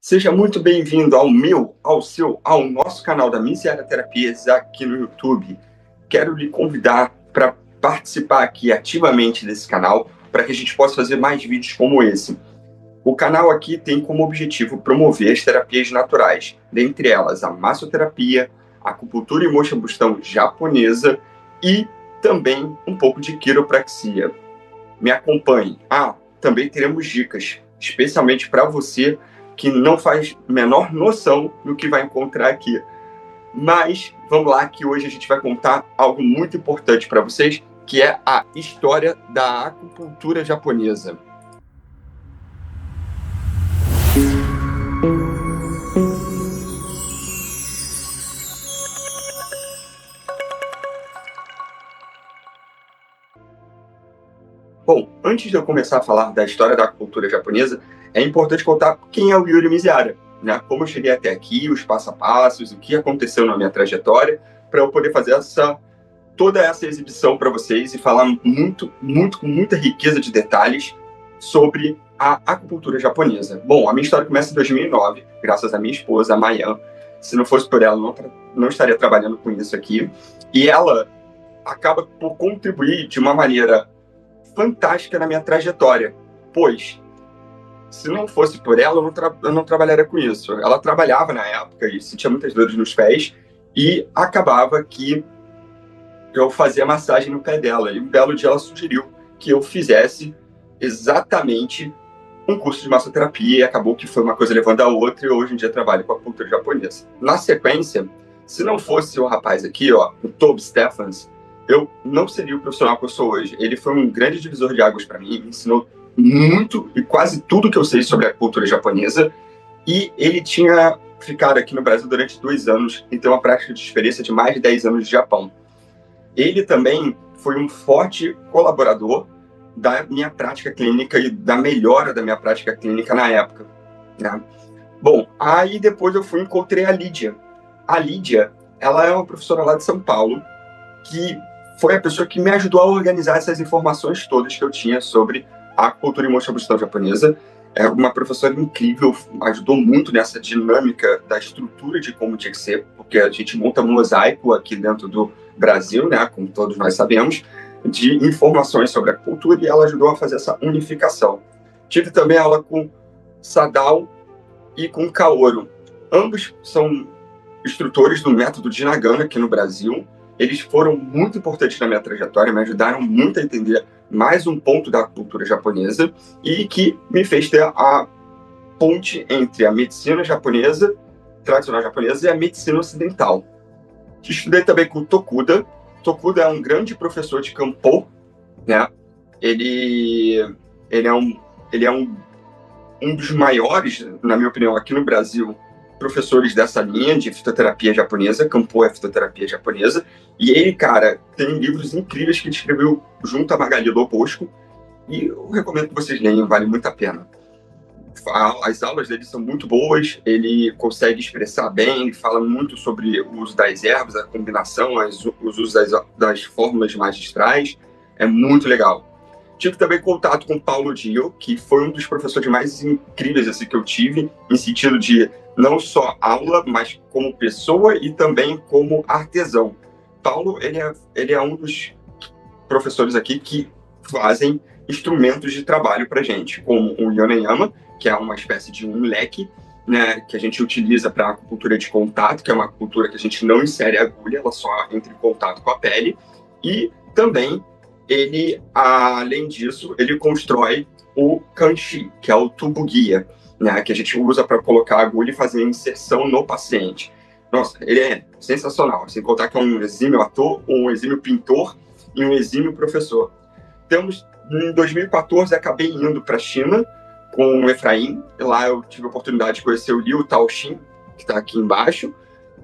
Seja muito bem-vindo ao meu, ao seu, ao nosso canal da Miserável Terapias aqui no YouTube. Quero lhe convidar para participar aqui ativamente desse canal, para que a gente possa fazer mais vídeos como esse. O canal aqui tem como objetivo promover as terapias naturais, dentre elas a massoterapia, a acupuntura e moxibustão japonesa e também um pouco de quiropraxia. Me acompanhe. Também teremos dicas, especialmente para você que não faz menor noção do que vai encontrar aqui. Mas vamos lá, que hoje a gente vai contar algo muito importante para vocês, que é a história da acupuntura japonesa. Bom, antes de eu começar a falar da história da acupuntura japonesa, é importante contar quem é o Yuri Mizuhara, né? Como eu cheguei até aqui, os passo a passos, o que aconteceu na minha trajetória, para eu poder fazer toda essa exibição para vocês e falar com muita riqueza de detalhes sobre a acupuntura japonesa. Bom, a minha história começa em 2009, graças à minha esposa, a Mayan. Se não fosse por ela, não estaria trabalhando com isso aqui. E ela acaba por contribuir de uma maneira fantástica na minha trajetória, pois se não fosse por ela, eu não trabalharia com isso. Ela trabalhava na época e sentia muitas dores nos pés e acabava que eu fazia massagem no pé dela. E um belo dia ela sugeriu que eu fizesse exatamente um curso de massoterapia e acabou que foi uma coisa levando a outra e hoje em dia trabalho com a acupuntura japonesa. Na sequência, se não fosse o rapaz aqui, o Toby Stephens, eu não seria o profissional que eu sou hoje. Ele foi um grande divisor de águas para mim, me ensinou muito e quase tudo que eu sei sobre a cultura japonesa, e ele tinha ficado aqui no Brasil durante 2 anos e tem uma prática de experiência de mais de 10 anos de Japão. Ele também foi um forte colaborador da minha prática clínica e da melhora da minha prática clínica na época, né? Bom, aí depois eu encontrei a Lídia. A Lídia, ela é uma professora lá de São Paulo, que foi a pessoa que me ajudou a organizar essas informações todas que eu tinha sobre a acupuntura e moxibustão japonesa. É uma professora incrível, ajudou muito nessa dinâmica da estrutura de como tinha que ser, porque a gente monta um mosaico aqui dentro do Brasil, né, como todos nós sabemos, de informações sobre a acupuntura, e ela ajudou a fazer essa unificação. Tive também aula com Sadao e com Kaoru. Ambos são instrutores do método de Nagano aqui no Brasil. Eles foram muito importantes na minha trajetória, me ajudaram muito a entender mais um ponto da cultura japonesa e que me fez ter a ponte entre a medicina japonesa, tradicional japonesa, e a medicina ocidental. Estudei também com o Tokuda. Tokuda é um grande professor de Kanpo, né? Ele é um dos maiores, na minha opinião, aqui no Brasil, professores dessa linha de fitoterapia japonesa. Kanpo é fitoterapia japonesa, e ele, cara, tem livros incríveis que ele escreveu junto a Magali Lobosco, e eu recomendo que vocês leiam, vale muito a pena. As aulas dele são muito boas, ele consegue expressar bem, ele fala muito sobre o uso das ervas, a combinação, os usos das fórmulas magistrais, é muito legal. Tive também contato com o Paulo Dio, que foi um dos professores mais incríveis assim, que eu tive, em sentido de não só aula, mas como pessoa e também como artesão. Paulo, ele é um dos professores aqui que fazem instrumentos de trabalho para gente, como o Yoneyama, que é uma espécie de um leque, né, que a gente utiliza para acupuntura de contato, que é uma acupuntura que a gente não insere agulha, ela só entra em contato com a pele. E também ele, além disso, ele constrói o kanshi, que é o tubo guia, né, que a gente usa para colocar a agulha e fazer a inserção no paciente. Nossa, ele é sensacional, sem contar que é um exímio ator, um exímio pintor e um exímio professor. Em 2014, acabei indo para a China com o Efraim. Lá eu tive a oportunidade de conhecer o Liu Taoxin, que está aqui embaixo.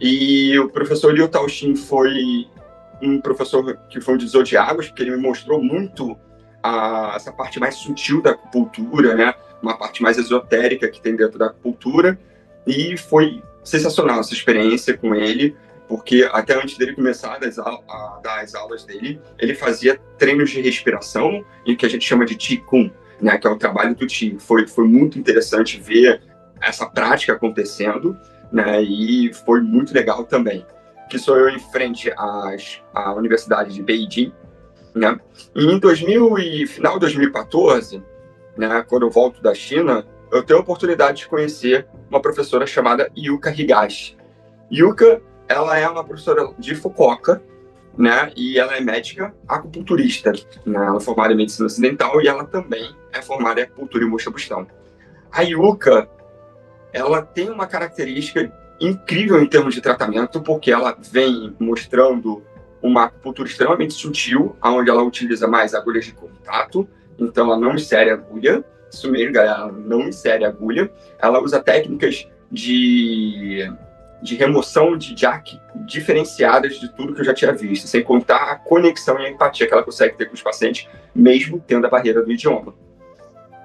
E o professor Liu Taoxin foi um professor que foi um divisor de águas, porque ele me mostrou muito essa parte mais sutil da acupuntura, né? Uma parte mais esotérica que tem dentro da acupuntura. E foi sensacional essa experiência com ele, porque até antes dele começar a dar as aulas dele, ele fazia treinos de respiração e o que a gente chama de Qigong, né, que é o trabalho do Qi. Foi muito interessante ver essa prática acontecendo, né? E foi muito legal também. Que sou eu em frente à Universidade de Beijing, né? E final de 2014, né, quando eu volto da China, eu tenho a oportunidade de conhecer uma professora chamada Yuka Higashi. Yuka, ela é uma professora de Fukuoka, né, e ela é médica acupunturista, né, ela é formada em medicina ocidental e ela também é formada em acupuntura e moxa-bustão. A Yuka, ela tem uma característica incrível em termos de tratamento, porque ela vem mostrando uma acupuntura extremamente sutil, onde ela utiliza mais agulhas de contato, então ela não insere agulha, isso mesmo, galera, ela não insere agulha, ela usa técnicas de remoção de jack diferenciadas de tudo que eu já tinha visto, sem contar a conexão e a empatia que ela consegue ter com os pacientes, mesmo tendo a barreira do idioma.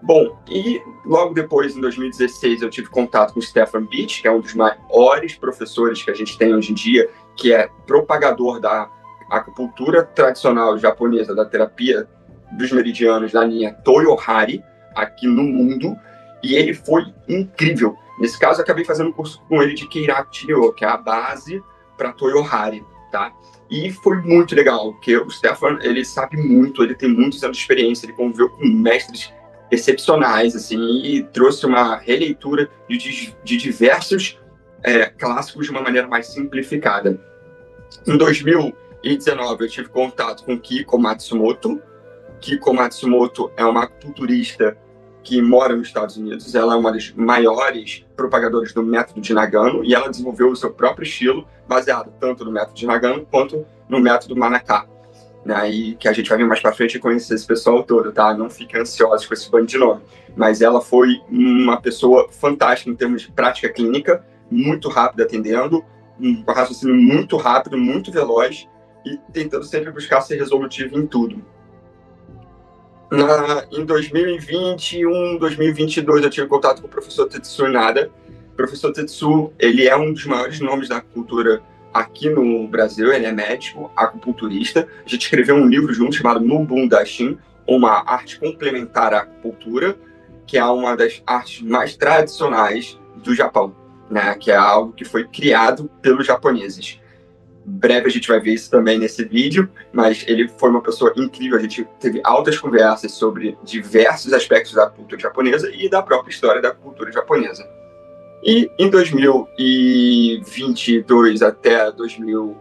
Bom, e logo depois, em 2016, eu tive contato com o Stefan Beach, que é um dos maiores professores que a gente tem hoje em dia, que é propagador da acupuntura tradicional japonesa, da terapia dos meridianos na linha Toyohari, aqui no mundo, e ele foi incrível. Nesse caso, eu acabei fazendo um curso com ele de Keiraku Chiryo, que é a base para Toyohari, tá? E foi muito legal, porque o Stefan, ele sabe muito, ele tem muitos anos de experiência, ele conviveu com mestres excepcionais, assim, e trouxe uma releitura de diversos clássicos de uma maneira mais simplificada. Em 2019, eu tive contato com Kiko Matsumoto. Kiko Matsumoto é uma acupunturista que mora nos Estados Unidos. Ela é uma das maiores propagadoras do método de Nagano e ela desenvolveu o seu próprio estilo, baseado tanto no método de Nagano quanto no método Manaka. Né, e que a gente vai vir mais para frente e conhecer esse pessoal todo, tá? Não fiquem ansiosos com esse bando de nome. Mas ela foi uma pessoa fantástica em termos de prática clínica, muito rápida atendendo, um raciocínio muito rápido, muito veloz e tentando sempre buscar ser resolutivo em tudo. Em 2021, 2022, eu tive contato com o professor Tetsu Inada. O professor Tetsu, ele é um dos maiores nomes da acupuntura aqui no Brasil, ele é médico, acupunturista. A gente escreveu um livro junto chamado Nubun Dashin, uma arte complementar à acupuntura, que é uma das artes mais tradicionais do Japão, né? Que é algo que foi criado pelos japoneses. Em breve a gente vai ver isso também nesse vídeo, mas ele foi uma pessoa incrível. A gente teve altas conversas sobre diversos aspectos da acupuntura japonesa e da própria história da acupuntura japonesa. E em 2022 até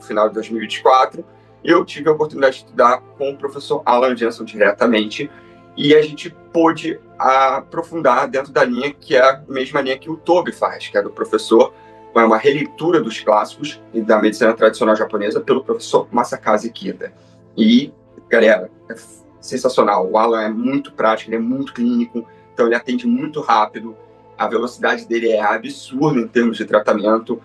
final de 2024, eu tive a oportunidade de estudar com o professor Alan Jensen diretamente, e a gente pôde aprofundar dentro da linha que é a mesma linha que o Toby faz, que é do professor, uma releitura dos clássicos e da medicina tradicional japonesa pelo professor Masakaze Kida. E, galera, é sensacional. O Alan é muito prático, ele é muito clínico, então ele atende muito rápido. A velocidade dele é absurda em termos de tratamento.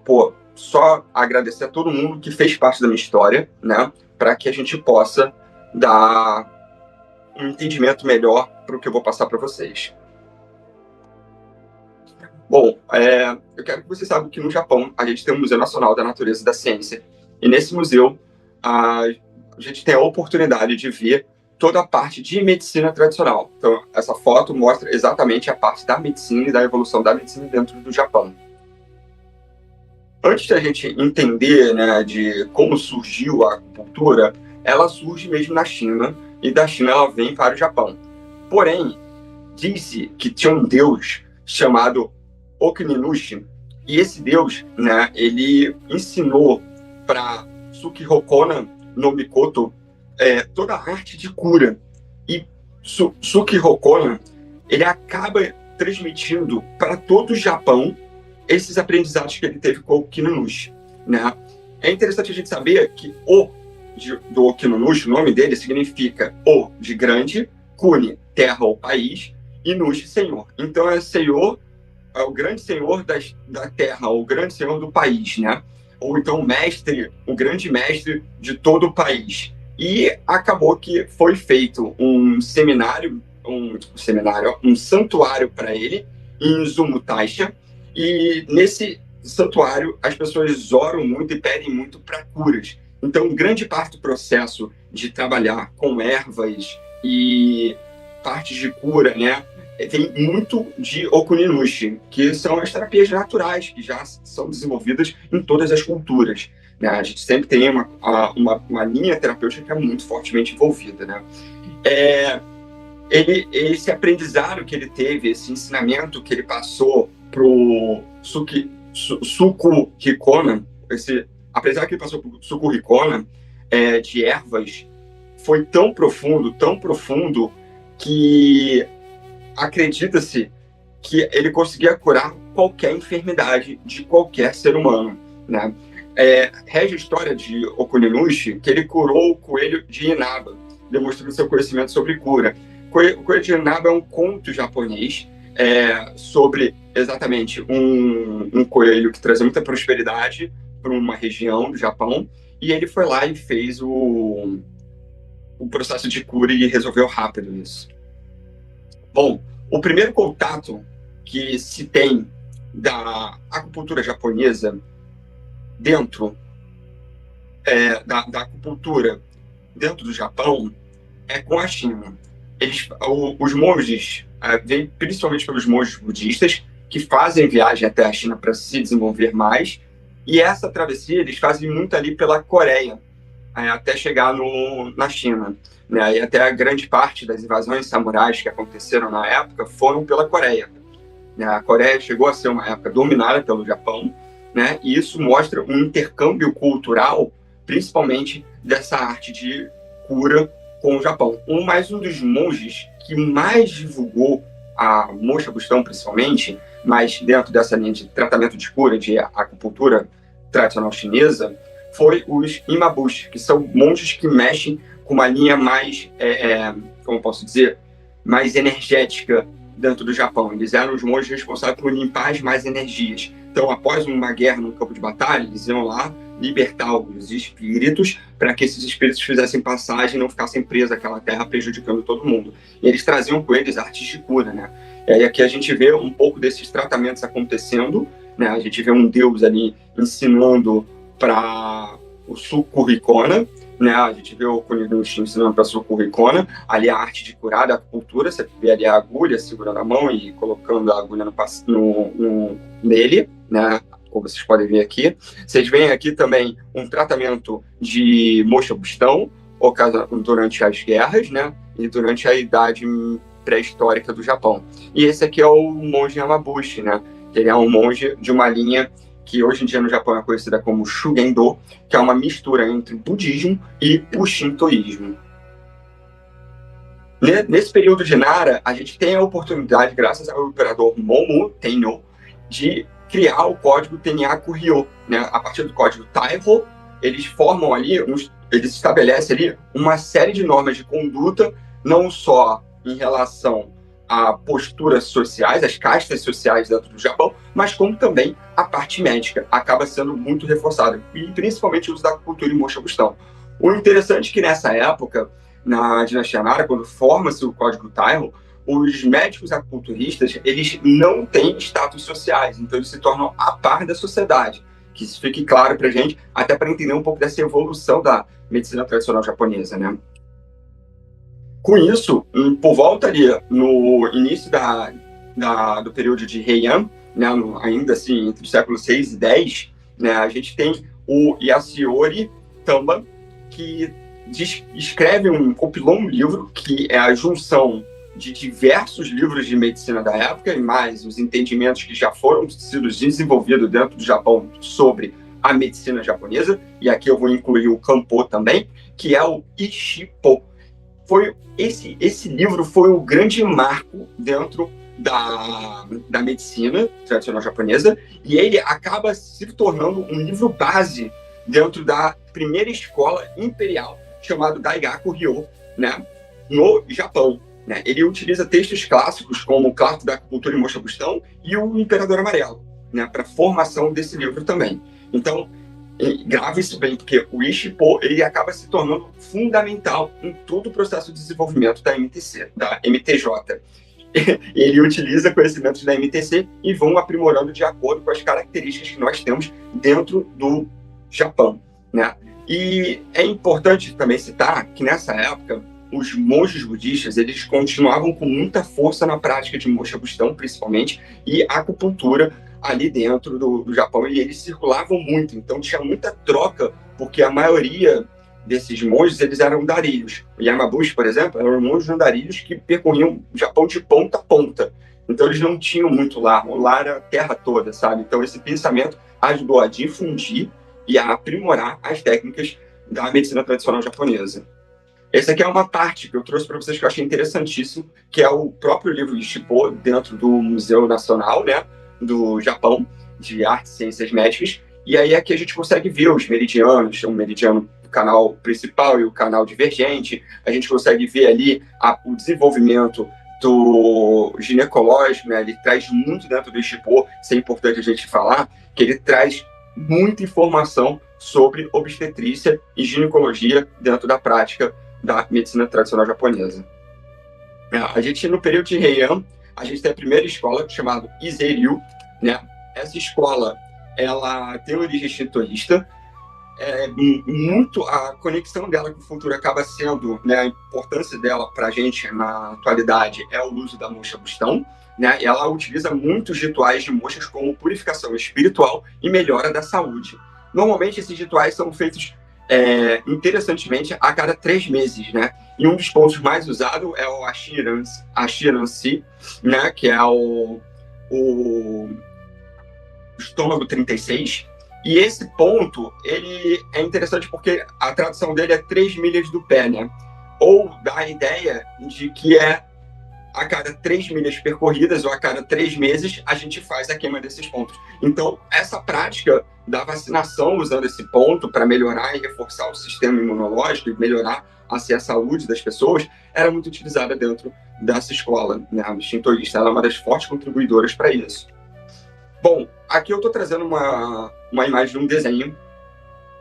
Pô, só agradecer a todo mundo que fez parte da minha história, né? Para que a gente possa dar um entendimento melhor para o que eu vou passar para vocês. Bom, eu quero que vocês saibam que no Japão a gente tem o Museu Nacional da Natureza e da Ciência. E nesse museu a gente tem a oportunidade de ver toda a parte de medicina tradicional. Então, essa foto mostra exatamente a parte da medicina e da evolução da medicina dentro do Japão. Antes da gente entender, né, de como surgiu a acupuntura, ela surge mesmo na China, e da China ela vem para o Japão. Porém, diz-se que tinha um deus chamado Okininushi, e esse deus, né, ele ensinou para Tsukihokona no Mikoto toda a arte de cura. E Tsukihokona, ele acaba transmitindo para todo o Japão esses aprendizados que ele teve com o Okininushi, né? É interessante a gente saber que do Okininushi, o nome dele significa O de grande, Kuni, terra ou país, e Nushi, senhor. Então senhor, é o grande senhor da terra, ou o grande senhor do país, né? Ou então mestre, o grande mestre de todo o país. E acabou que foi feito um santuário para ele em Izumutaisha, e nesse santuário as pessoas oram muito e pedem muito para curas. Então, grande parte do processo de trabalhar com ervas e partes de cura, né, vem muito de Okuninushi, que são as terapias naturais que já são desenvolvidas em todas as culturas. Né? A gente sempre tem uma linha terapêutica que é muito fortemente envolvida. Né? Esse aprendizado que ele teve, esse ensinamento que ele passou para o Suku Hikona, apesar que ele passou para o Suku Hikona, de ervas, foi tão profundo, que acredita-se que ele conseguia curar qualquer enfermidade de qualquer ser humano. Né? Rege a história de Okuninushi que ele curou o coelho de Inaba, demonstrando seu conhecimento sobre cura. O coelho de Inaba é um conto japonês sobre exatamente um coelho que trazia muita prosperidade para uma região do Japão, e ele foi lá e fez o processo de cura e resolveu rápido isso. Bom, o primeiro contato que se tem da acupuntura japonesa dentro da acupuntura dentro do Japão é com a China. Os monges, vêm principalmente pelos monges budistas, que fazem viagem até a China para se desenvolver mais, e essa travessia eles fazem muito ali pela Coreia, até chegar na China. Né? E até a grande parte das invasões samurais que aconteceram na época foram pela Coreia. Né? A Coreia chegou a ser uma época dominada pelo Japão, né? E isso mostra um intercâmbio cultural, principalmente dessa arte de cura com o Japão. Um dos monges que mais divulgou a Mo Shabustão, principalmente, mas dentro dessa linha de tratamento de cura, de acupuntura tradicional chinesa, foi os Imabushi, que são monges que mexem com uma linha mais, como posso dizer, mais energética dentro do Japão. Eles eram os monges responsáveis por limpar as más energias. Então, após uma guerra no campo de batalha, eles iam lá libertar os espíritos para que esses espíritos fizessem passagem e não ficassem presos àquela terra, prejudicando todo mundo. E eles traziam com eles artes de cura, né? E aí aqui a gente vê um pouco desses tratamentos acontecendo, né? A gente vê um deus ali ensinando para o Suku Hikona, né? A gente vê o Okuninushi ensinando para o Suku Hikona, ali a arte de curar da acupuntura, você vê ali a agulha segurando a mão e colocando a agulha nele, né? Como vocês podem ver aqui. Vocês veem aqui também um tratamento de Mo Shabustão, durante as guerras, né? E durante a idade pré-histórica do Japão. E esse aqui é o monge Yamabushi, né? Ele é um monge de uma linha que hoje em dia no Japão é conhecida como Shugendo, que é uma mistura entre budismo e o shintoísmo. Nesse período de Nara, a gente tem a oportunidade, graças ao imperador Momo Tenno, de criar o código Tenyaku-Ryo, né? A partir do código Taiho, eles formam ali, eles estabelecem ali uma série de normas de conduta, não só em relação a posturas sociais, as castas sociais dentro do Japão, mas como também a parte médica acaba sendo muito reforçada, e principalmente o uso da acupuntura e Mo Shabustão. O interessante é que nessa época, na dinastia Nara, quando forma-se o código Taiho, os médicos acupunturistas, eles não têm status sociais, então eles se tornam a par da sociedade. Que isso fique claro pra gente, até para entender um pouco dessa evolução da medicina tradicional japonesa, né? Com isso, por volta ali, no início do período de Heian, né, ainda assim, entre os séculos 6 e 10, né, a gente tem o Yasuyori Tamba, que compilou um livro que é a junção de diversos livros de medicina da época e mais os entendimentos que já foram sido desenvolvidos dentro do Japão sobre a medicina japonesa, e aqui eu vou incluir o Kanpo também, que é o Isshipo. Esse livro foi o grande marco dentro da medicina tradicional japonesa, e ele acaba se tornando um livro base dentro da primeira escola imperial chamada Daigaku-ryo, né, no Japão. Né? Ele utiliza textos clássicos como o Clássico da Acupuntura e Mo Shabustão e o Imperador Amarelo, né, para a formação desse livro também. Então, grave isso bem, porque o Isshipo ele acaba se tornando fundamental em todo o processo de desenvolvimento da MTJ. Ele utiliza conhecimentos da MTC e vão aprimorando de acordo com as características que nós temos dentro do Japão, né? E é importante também citar que nessa época os monges budistas, eles continuavam com muita força na prática de Mosha Bustão, principalmente, e acupuntura ali dentro do Japão, e eles circulavam muito, então tinha muita troca, porque a maioria desses monges, eles eram andarilhos. O Yamabushi, por exemplo, eram monges andarilhos que percorriam o Japão de ponta a ponta. Então eles não tinham muito lar, o lar era a terra toda, sabe? Então esse pensamento ajudou a difundir e a aprimorar as técnicas da medicina tradicional japonesa. Essa aqui é uma parte que eu trouxe para vocês que eu achei interessantíssimo, que é o próprio livro Isshipo, dentro do Museu Nacional, né, do Japão, de Artes e Ciências Médicas. E aí aqui a gente consegue ver os meridianos, o meridiano do canal principal e o canal divergente. A gente consegue ver ali o desenvolvimento do ginecológico, né? Ele traz muito dentro do Isshipo, isso é importante a gente falar, que ele traz muita informação sobre obstetrícia e ginecologia dentro da prática da medicina tradicional japonesa. A gente, no período de Heian, a gente tem a primeira escola chamada Iseiryu, né? Essa escola, ela tem origem shintoísta, muito a conexão dela com o futuro acaba sendo, né, a importância dela para a gente na atualidade é o uso da Mosha Bustão, né? Ela utiliza muitos rituais de moshas como purificação espiritual e melhora da saúde. Normalmente esses rituais são feitos interessantemente a cada 3 meses, né? E um dos pontos mais usados é o Ashiransi, né? Que é o estômago 36. E esse ponto, ele é interessante porque a tradução dele é 3 milhas do pé, né? Ou dá a ideia de que a cada 3 milhas percorridas ou a cada 3 meses a gente faz a queima desses pontos. Então, essa prática da vacinação usando esse ponto para melhorar e reforçar o sistema imunológico e melhorar a saúde das pessoas era muito utilizada dentro dessa escola, né? A shintoísta, ela é uma das fortes contribuidoras para isso. Bom, aqui eu estou trazendo uma imagem de um desenho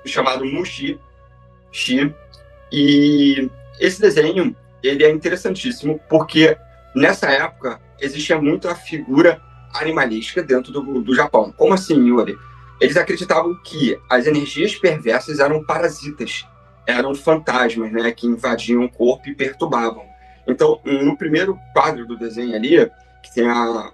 chamado Mushi Shi, e esse desenho ele é interessantíssimo porque nessa época existia muito a figura animalística dentro do Japão. Como assim, Yuri? Eles acreditavam que as energias perversas eram parasitas, eram fantasmas, né, que invadiam o corpo e perturbavam. Então, no primeiro quadro do desenho ali, que tem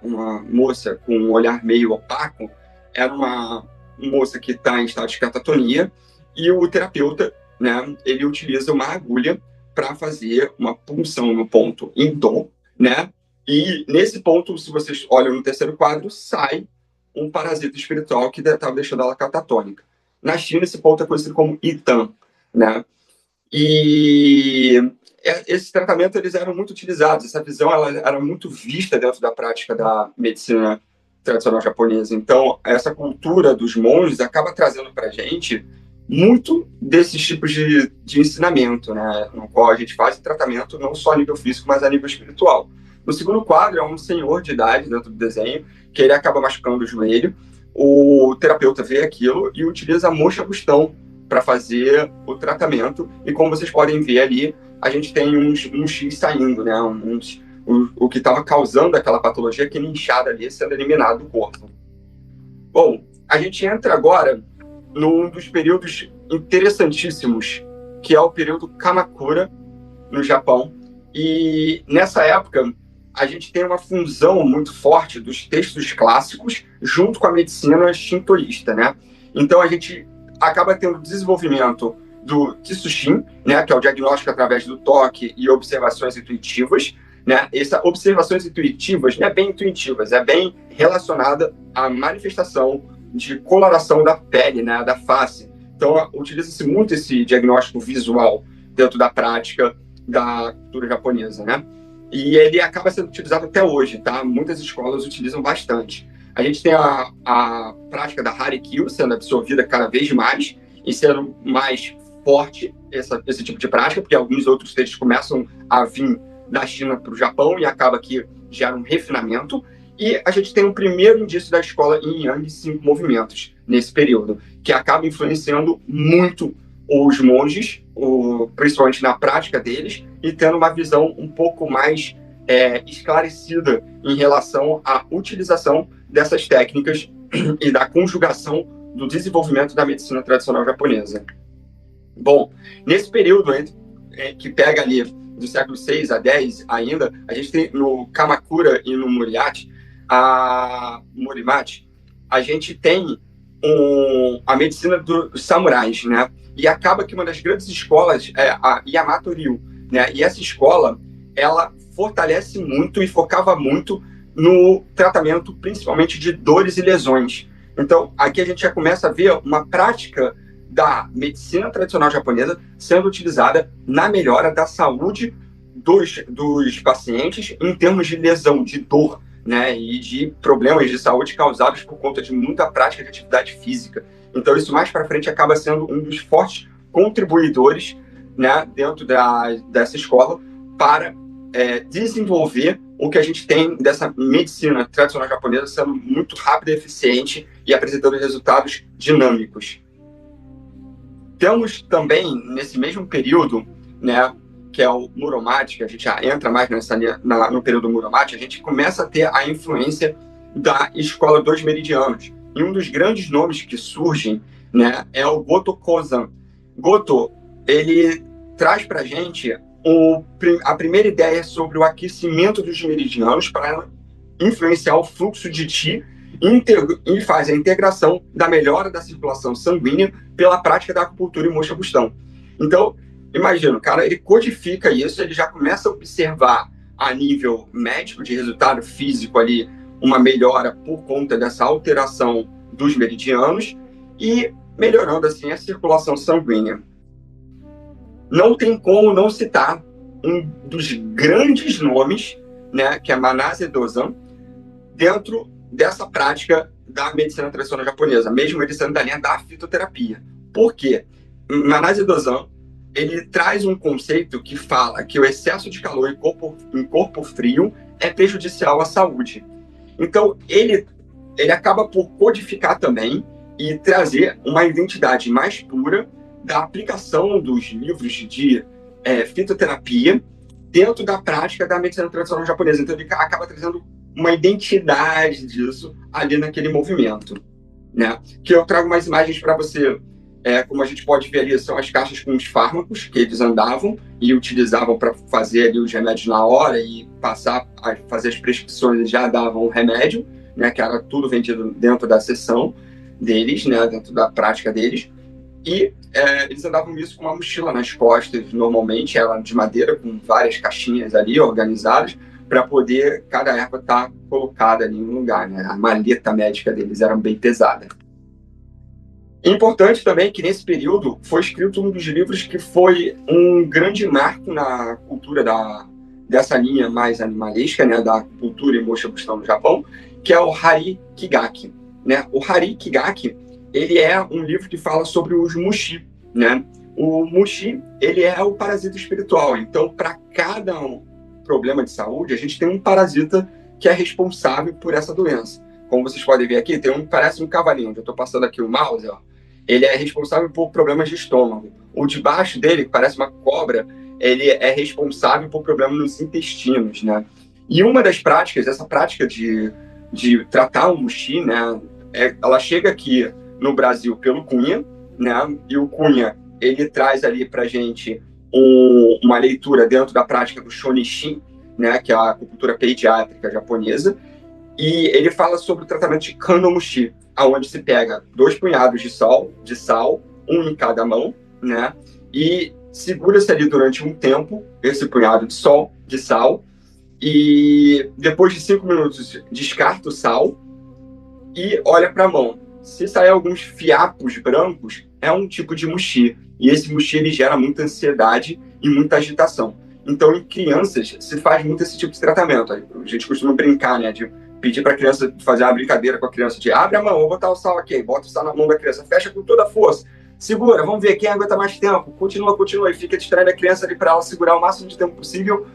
uma moça com um olhar meio opaco, era uma moça que está em estado de catatonia, e o terapeuta, né, ele utiliza uma agulha para fazer uma punção no ponto Indon, né? E nesse ponto, se vocês olham no terceiro quadro, sai um parasita espiritual que estava deixando ela catatônica. Na China, esse ponto é conhecido como Itan, né? E esses tratamentos eles eram muito utilizados, essa visão ela era muito vista dentro da prática da medicina tradicional japonesa. Então, essa cultura dos monges acaba trazendo para a gente muito desses tipos de ensinamento, né? No qual a gente faz tratamento não só a nível físico, mas a nível espiritual. No segundo quadro é um senhor de idade dentro do desenho, que ele acaba machucando o joelho, o terapeuta vê aquilo e utiliza a Mosha Bustão para fazer o tratamento, e como vocês podem ver ali, a gente tem um X saindo, né? O que estava causando aquela patologia, aquele inchado ali sendo eliminado do corpo. Bom, a gente entra agora num dos períodos interessantíssimos, que é o período Kamakura, no Japão. E nessa época, a gente tem uma fusão muito forte dos textos clássicos junto com a medicina shintoísta, né? Então a gente acaba tendo desenvolvimento do Tsushin, né, que é o diagnóstico através do toque e observações intuitivas, né? Essas observações intuitivas não é bem intuitivas, é bem relacionada à manifestação de coloração da pele, né, da face. Então, utiliza-se muito esse diagnóstico visual dentro da prática da cultura japonesa, né? E ele acaba sendo utilizado até hoje, tá? Muitas escolas utilizam bastante. A gente tem a prática da Hara-Kyo sendo absorvida cada vez mais e sendo mais forte esse tipo de prática, porque alguns outros textos começam a vir da China para o Japão e acaba que gera um refinamento. E a gente tem um primeiro indício da escola Yin Yang 5 movimentos nesse período, que acaba influenciando muito os monges, principalmente na prática deles, e tendo uma visão um pouco mais esclarecida em relação à utilização dessas técnicas e da conjugação do desenvolvimento da medicina tradicional japonesa. Bom, nesse período que pega ali do século 6 a 10 ainda, a gente tem no Kamakura e no Morimati, a gente tem a medicina dos samurais, né? E acaba que uma das grandes escolas é a Yamato-ryu, né? E essa escola, ela fortalece muito e focava muito no tratamento, principalmente de dores e lesões. Então, aqui a gente já começa a ver uma prática da medicina tradicional japonesa sendo utilizada na melhora da saúde dos pacientes em termos de lesão, de dor, né, e de problemas de saúde causados por conta de muita prática de atividade física. Então, isso mais para frente acaba sendo um dos fortes contribuidores, né, dentro dessa escola para desenvolver o que a gente tem dessa medicina tradicional japonesa sendo muito rápida e eficiente e apresentando resultados dinâmicos. Temos também, nesse mesmo período, né, que é o Muromachi, que a gente já entra mais no período Muromachi, a gente começa a ter a influência da Escola dos Meridianos. E um dos grandes nomes que surgem, né, é o Goto Kozan. Goto, ele traz para a gente a primeira ideia sobre o aquecimento dos meridianos para influenciar o fluxo de Qi e faz a integração da melhora da circulação sanguínea pela prática da acupuntura e moxa bustão. Então, imagina, o cara, ele codifica isso, ele já começa a observar a nível médico, de resultado físico ali, uma melhora por conta dessa alteração dos meridianos e melhorando, assim, a circulação sanguínea. Não tem como não citar um dos grandes nomes, né, que é Manaze Dozan, dentro dessa prática da medicina tradicional japonesa, mesmo ele sendo da linha da fitoterapia. Por quê? Manaze Dozan, ele traz um conceito que fala que o excesso de calor em corpo frio é prejudicial à saúde. Então, ele acaba por codificar também e trazer uma identidade mais pura da aplicação dos livros de fitoterapia dentro da prática da medicina tradicional japonesa. Então, ele acaba trazendo uma identidade disso ali naquele movimento, né? Que eu trago mais imagens para você. Como a gente pode ver ali, são as caixas com os fármacos que eles andavam e utilizavam para fazer ali os remédios na hora e passar a fazer as prescrições, eles já davam o remédio, né? Que era tudo vendido dentro da sessão deles, né? Dentro da prática deles. E eles andavam isso com uma mochila nas costas, normalmente, ela de madeira, com várias caixinhas ali organizadas, para poder cada erva estar colocada ali em um lugar, né? A maleta médica deles era bem pesada. Importante também que nesse período foi escrito um dos livros que foi um grande marco na cultura dessa linha mais animalesca, né? Da cultura e moxa bustão no Japão, que é o Hari Kigaki, né? O Hari Kigaki, ele é um livro que fala sobre os mushi, né? O mushi, ele é o parasita espiritual. Então, para cada problema de saúde, a gente tem um parasita que é responsável por essa doença. Como vocês podem ver aqui, tem parece um cavalinho, onde eu estou passando aqui o mouse, ó. Ele é responsável por problemas de estômago. O de baixo dele, que parece uma cobra, ele é responsável por problemas nos intestinos, né? E uma das práticas, essa prática de tratar o mushi, né? Ela chega aqui no Brasil pelo Cunha, né? E o Cunha, ele traz ali pra gente uma leitura dentro da prática do Shonishin, né? Que é a acupuntura pediátrica japonesa. E ele fala sobre o tratamento de Kanomushi, aonde se pega 2 punhados de sal, um em cada mão, né? E segura-se ali durante um tempo esse punhado de sal, e depois de 5 minutos descarta o sal e olha para a mão. Se sair alguns fiapos brancos, é um tipo de mushi. E esse mushi, ele gera muita ansiedade e muita agitação. Então, em crianças, se faz muito esse tipo de tratamento. A gente costuma brincar, né? De pedir para a criança, fazer uma brincadeira com a criança, de abre a mão, vou botar o sal aqui, bota o sal na mão da criança, fecha com toda a força, segura, vamos ver quem aguenta mais tempo, continua, e fica distraindo a criança ali para ela segurar o máximo de tempo possível.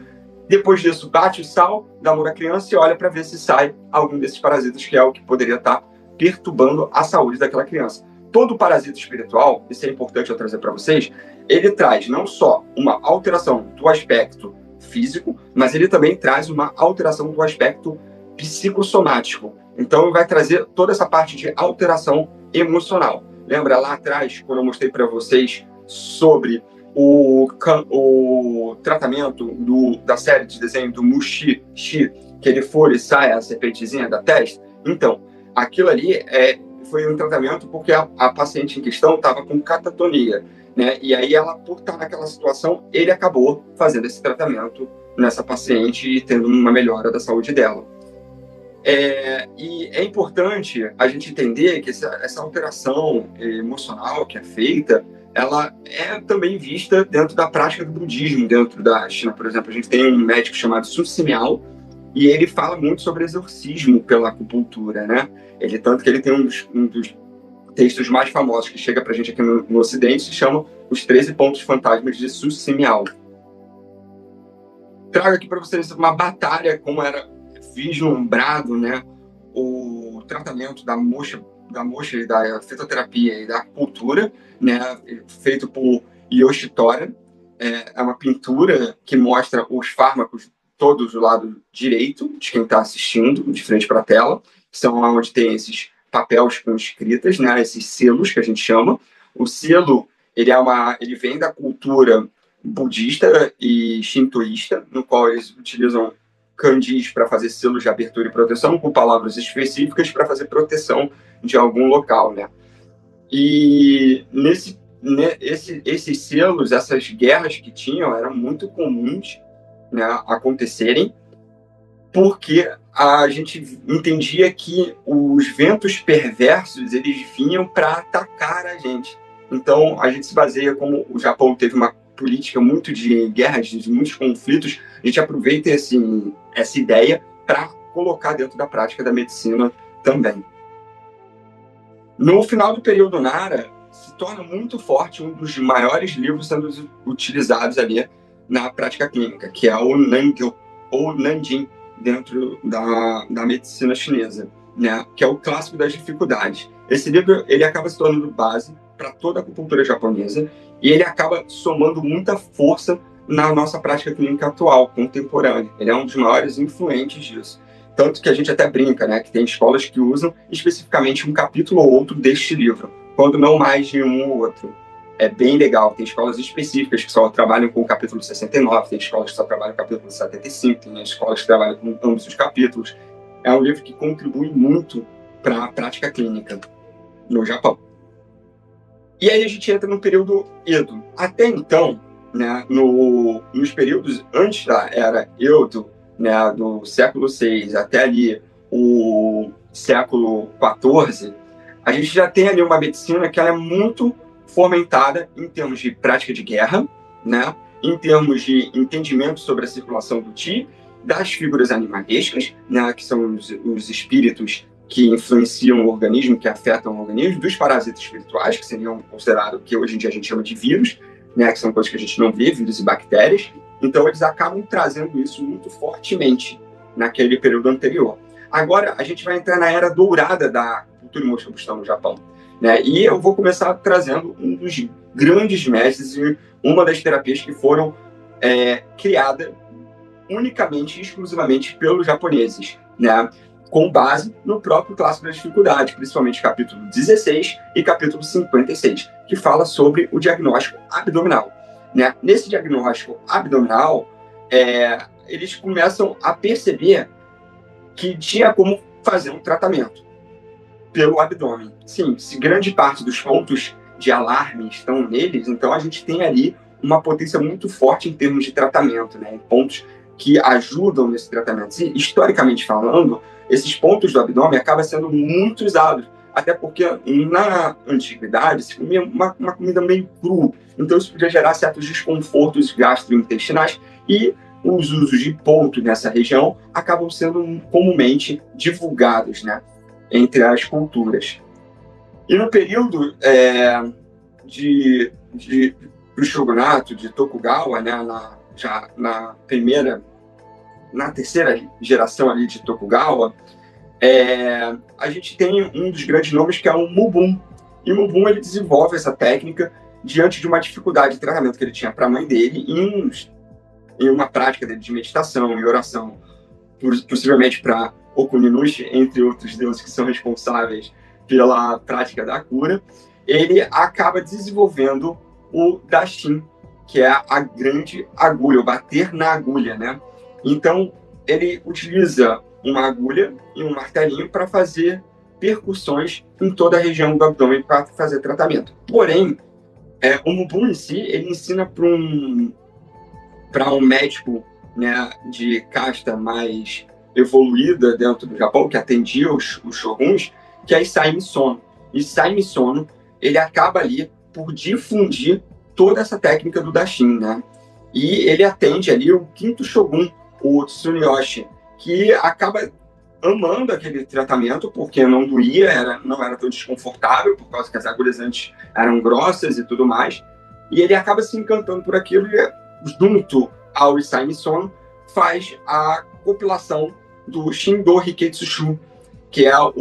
Depois disso, bate o sal da mão da criança e olha para ver se sai algum desses parasitas, que é o que poderia estar perturbando a saúde daquela criança. Todo parasita espiritual, isso é importante eu trazer para vocês, ele traz não só uma alteração do aspecto físico, mas ele também traz uma alteração do aspecto psicossomático. Então, vai trazer toda essa parte de alteração emocional. Lembra lá atrás, quando eu mostrei para vocês sobre o tratamento da série de desenho do Mushi, que ele for e sai a serpentezinha da testa. Então, aquilo ali foi um tratamento porque a paciente em questão estava com catatonia, né? E aí ela, por estar naquela situação, ele acabou fazendo esse tratamento nessa paciente e tendo uma melhora da saúde dela. E é importante a gente entender que essa alteração emocional que é feita, ela é também vista dentro da prática do budismo, dentro da China, por exemplo. A gente tem um médico chamado Sun Simiao, e ele fala muito sobre exorcismo pela acupuntura, né? Tanto que ele tem um dos textos mais famosos que chega pra gente aqui no Ocidente, se chama Os 13 Pontos Fantasmas de Sun Simiao. Trago aqui para vocês uma batalha, como era vislumbrado, né, o tratamento da moxa e da fitoterapia e da acupuntura, né, feito por Yoshitora. É uma pintura que mostra os fármacos todos do lado direito de quem está assistindo, de frente para a tela, que são onde tem esses papéis com escritas, né, esses selos que a gente chama. O selo ele vem da cultura budista e shintoísta, no qual eles utilizam kanjis para fazer selos de abertura e proteção, com palavras específicas para fazer proteção de algum local, né? E esses selos, essas guerras que tinham, eram muito comuns, né, acontecerem, porque a gente entendia que os ventos perversos eles vinham para atacar a gente. Então a gente se baseia, como o Japão teve uma política muito de guerras, de muitos conflitos, a gente aproveita essa ideia para colocar dentro da prática da medicina também. No final do período Nara, se torna muito forte um dos maiores livros sendo utilizados ali na prática clínica, que é o Nangyo, ou Nanjing, dentro da medicina chinesa, né? Que é o clássico das dificuldades. Esse livro ele acaba se tornando base para toda a acupuntura japonesa e ele acaba somando muita força na nossa prática clínica atual, contemporânea. Ele é um dos maiores influentes disso. Tanto que a gente até brinca, né, que tem escolas que usam especificamente um capítulo ou outro deste livro, quando não mais de um ou outro. É bem legal. Tem escolas específicas que só trabalham com o capítulo 69, tem escolas que só trabalham com o capítulo 75, tem escolas que trabalham com ambos os capítulos. É um livro que contribui muito para a prática clínica no Japão. E aí a gente entra no período Edo. Até então, né, nos períodos antes da era Edo, né, do século VI até ali o século XIV, a gente já tem ali uma medicina que ela é muito fomentada em termos de prática de guerra, né, em termos de entendimento sobre a circulação do Qi, das figuras animalescas, né, que são os espíritos que influenciam o organismo, que afetam o organismo, dos parasitas espirituais, que seriam considerados, que hoje em dia a gente chama de vírus, né, que são coisas que a gente não vê, vírus e bactérias. Então, eles acabam trazendo isso muito fortemente naquele período anterior. Agora, a gente vai entrar na era dourada da cultura e mostrobustão no Japão, né? E eu vou começar trazendo um dos grandes mestres e uma das terapias que foram criadas unicamente e exclusivamente pelos japoneses, né? Com base no próprio clássico da dificuldade, principalmente capítulo 16 e capítulo 56, que fala sobre o diagnóstico abdominal. Né? Nesse diagnóstico abdominal, eles começam a perceber que tinha como fazer um tratamento pelo abdômen. Sim, se grande parte dos pontos de alarme estão neles, então a gente tem ali uma potência muito forte em termos de tratamento, né? Pontos que ajudam nesse tratamento. E, historicamente falando, esses pontos do abdômen acabam sendo muito usados, até porque na antiguidade se comia uma comida meio crua, então isso podia gerar certos desconfortos gastrointestinais e os usos de ponto nessa região acabam sendo comumente divulgados, né, entre as culturas. E no período do shogunato de Tokugawa, né, na terceira geração ali de Tokugawa, a gente tem um dos grandes nomes que é o Mubun. E o Mubun ele desenvolve essa técnica diante de uma dificuldade de tratamento que ele tinha para a mãe dele em uma prática dele de meditação e oração, possivelmente para Okuninushi, entre outros deuses que são responsáveis pela prática da cura. Ele acaba desenvolvendo o Dashin, que é a grande agulha, o bater na agulha, né? Então, ele utiliza uma agulha e um martelinho para fazer percussões em toda a região do abdômen para fazer tratamento. Porém, o Mubun em si, ele ensina para um médico, né, de casta mais evoluída dentro do Japão, que atendia os shoguns, que é Issai Misono. Issai Misono, ele acaba ali por difundir toda essa técnica do Dashin, né? E ele atende ali o quinto shogun, o Tsuneyoshi, que acaba amando aquele tratamento, porque não doía, não era tão desconfortável, por causa que as agulhas antes eram grossas e tudo mais. E ele acaba se encantando por aquilo e, junto ao Issai Misono, faz a compilação do Shindo Riketsushu, que é a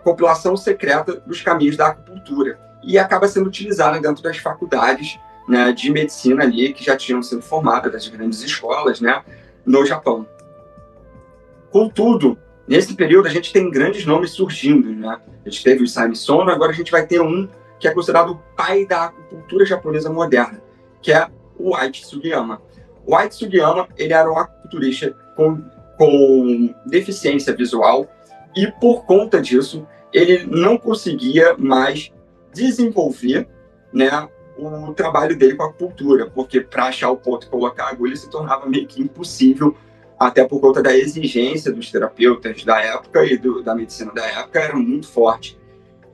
compilação secreta dos caminhos da acupuntura. E acaba sendo utilizada dentro das faculdades, né, de medicina ali, que já tinham sido formadas, das grandes escolas, né, no Japão. Contudo, nesse período a gente tem grandes nomes surgindo, né? A gente teve o Issai Misono, agora a gente vai ter um que é considerado o pai da acupuntura japonesa moderna, que é o Aichi Sugiyama. O Aichi Sugiyama, ele era um acupunturista com deficiência visual e, por conta disso, ele não conseguia mais desenvolver, né, o trabalho dele com a acupuntura, porque para achar o ponto e colocar a agulha se tornava meio que impossível, até por conta da exigência dos terapeutas da época e da medicina da época, era muito forte.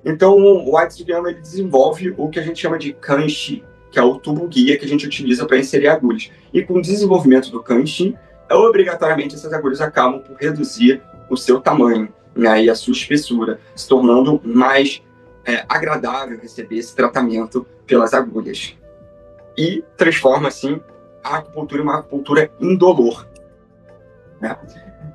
Então, o Aichi Sugiyama, ele desenvolve o que a gente chama de kanshi, que é o tubo-guia que a gente utiliza para inserir agulhas. E com o desenvolvimento do kanshi, obrigatoriamente essas agulhas acabam por reduzir o seu tamanho, né, e a sua espessura, se tornando mais agradável receber esse tratamento pelas agulhas. E transforma, assim, a acupuntura em uma acupuntura indolor. Né?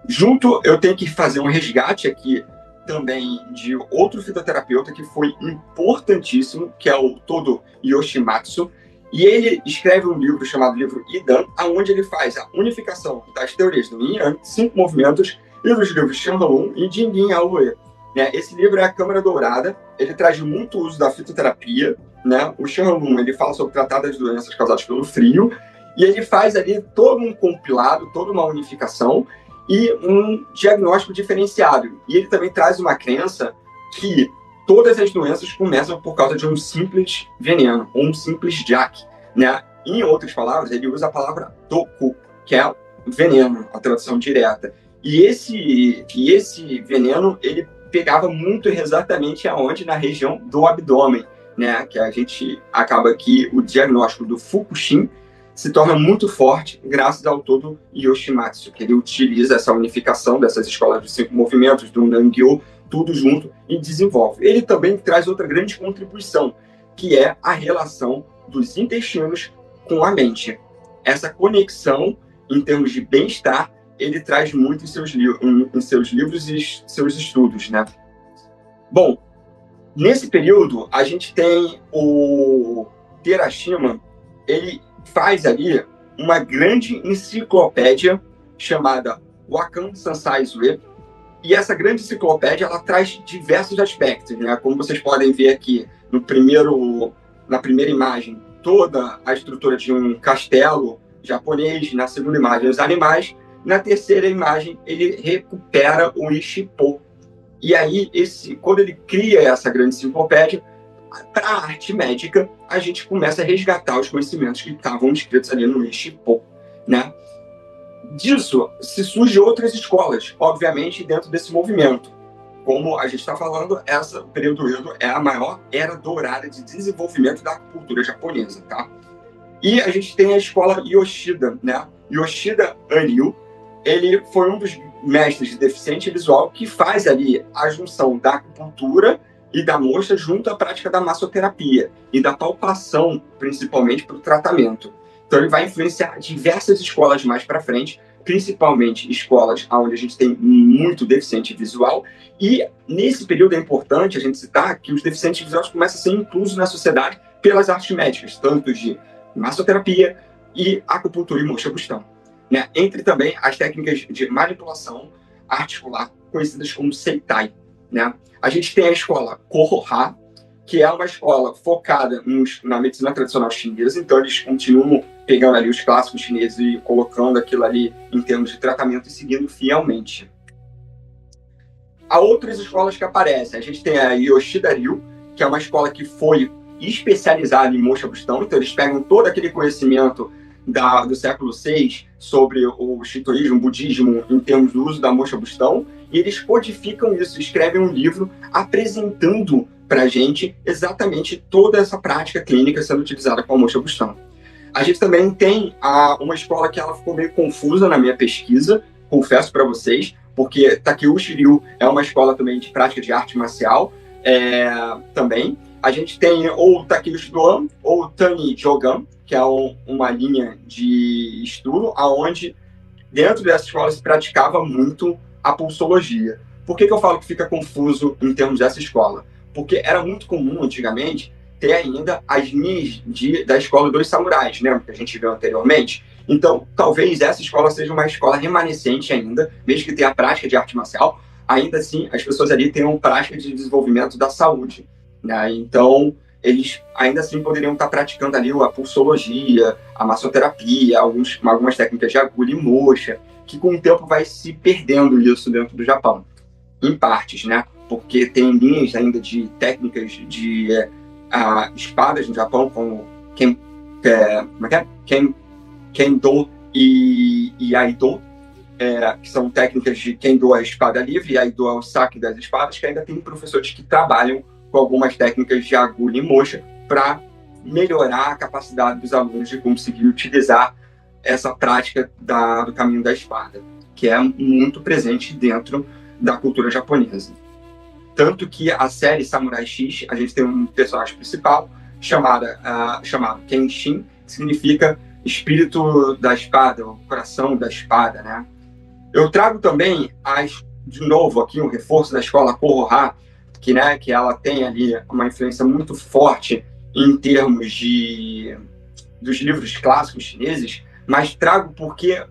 Junto, eu tenho que fazer um resgate aqui também de outro fitoterapeuta que foi importantíssimo, que é o Todo Yoshimatsu, e ele escreve um livro chamado Livro Idan, onde ele faz a unificação das teorias do Yin Yang, 5 movimentos, e dos livros Shanrong e Jingyin Aoe. Esse livro é a Câmara Dourada, ele traz muito uso da fitoterapia, né? O Shanrong, ele fala sobre tratar das doenças causadas pelo frio, e ele faz ali todo um compilado, toda uma unificação e um diagnóstico diferenciado. E ele também traz uma crença que todas as doenças começam por causa de um simples veneno, ou um simples jack, né? Em outras palavras, ele usa a palavra doku, que é veneno, a tradução direta. E esse veneno, ele pegava muito exatamente aonde? Na região do abdômen, né? Que a gente acaba que o diagnóstico do Fukushin se torna muito forte graças ao Todo Yoshimatsu, que ele utiliza essa unificação dessas escolas de 5 movimentos, do Nangyo, tudo junto e desenvolve. Ele também traz outra grande contribuição, que é a relação dos intestinos com a mente. Essa conexão, em termos de bem-estar, ele traz muito em seus livros e seus estudos, né? Bom, nesse período, a gente tem o Terashima, ele faz ali uma grande enciclopédia chamada Wakan Sansai Zue, e essa grande enciclopédia, ela traz diversos aspectos, né? Como vocês podem ver aqui na primeira imagem, toda a estrutura de um castelo japonês, na segunda imagem, os animais, na terceira imagem, ele recupera o Ishipo. E aí, quando ele cria essa grande enciclopédia, para a arte médica, a gente começa a resgatar os conhecimentos que estavam escritos ali no Ishipo, né? Disso se surgem outras escolas, obviamente, dentro desse movimento. Como a gente está falando, o período Edo é a maior era dourada de desenvolvimento da acupuntura japonesa, tá? E a gente tem a escola Yoshida, né? Yoshida Anryu, ele foi um dos mestres de deficiente visual que faz ali a junção da acupuntura e da mostra junto à prática da massoterapia e da palpação, principalmente para o tratamento. Então ele vai influenciar diversas escolas mais para frente, principalmente escolas onde a gente tem muito deficiente visual, e nesse período é importante a gente citar que os deficientes visuais começam a ser inclusos na sociedade pelas artes médicas, tanto de massoterapia e acupuntura e moxa-bustão, né? Entre também as técnicas de manipulação articular, conhecidas como Seitai, né? A gente tem a escola Kohoha, que é uma escola focada na medicina tradicional chinesa, então eles continuam pegando ali os clássicos chineses e colocando aquilo ali em termos de tratamento e seguindo fielmente. Há outras escolas que aparecem. A gente tem a Yoshida-ryu, que é uma escola que foi especializada em Mosha Bustão, então eles pegam todo aquele conhecimento do século VI sobre o shintoísmo, o budismo, em termos do uso da Mosha Bustão, e eles codificam isso, escrevem um livro apresentando para a gente exatamente toda essa prática clínica sendo utilizada com a Mosha Bustão. A gente também tem uma escola que ela ficou meio confusa na minha pesquisa, confesso para vocês, porque Takeuchi Ryu é uma escola também de prática de arte marcial, também. A gente tem ou Takeuchi Doan ou Tani Jogan, que é uma linha de estudo onde dentro dessa escola se praticava muito a pulsologia. Por que eu falo que fica confuso em termos dessa escola? Porque era muito comum antigamente ter ainda as linhas da escola dos samurais, né, que a gente viu anteriormente. Então, talvez essa escola seja uma escola remanescente ainda, mesmo que tenha a prática de arte marcial, ainda assim as pessoas ali tenham prática de desenvolvimento da saúde, né? Então, eles ainda assim poderiam estar praticando ali a pulsologia, a massoterapia, algumas técnicas de agulha e moxa, que com o tempo vai se perdendo isso dentro do Japão, em partes, né? Porque tem linhas ainda de técnicas de espadas no Japão, como Kendo e Aido, que são técnicas de Kendo a espada livre e Aido é o saque das espadas, que ainda tem professores que trabalham com algumas técnicas de agulha e moxa para melhorar a capacidade dos alunos de conseguir utilizar essa prática do caminho da espada, que é muito presente dentro da cultura japonesa. Tanto que a série Samurai X, a gente tem um personagem principal chamado Kenshin, que significa espírito da espada, o coração da espada, né? Eu trago também, de novo, aqui um reforço da escola Kohoha, que ela tem ali uma influência muito forte em termos dos livros clássicos chineses, mas trago porque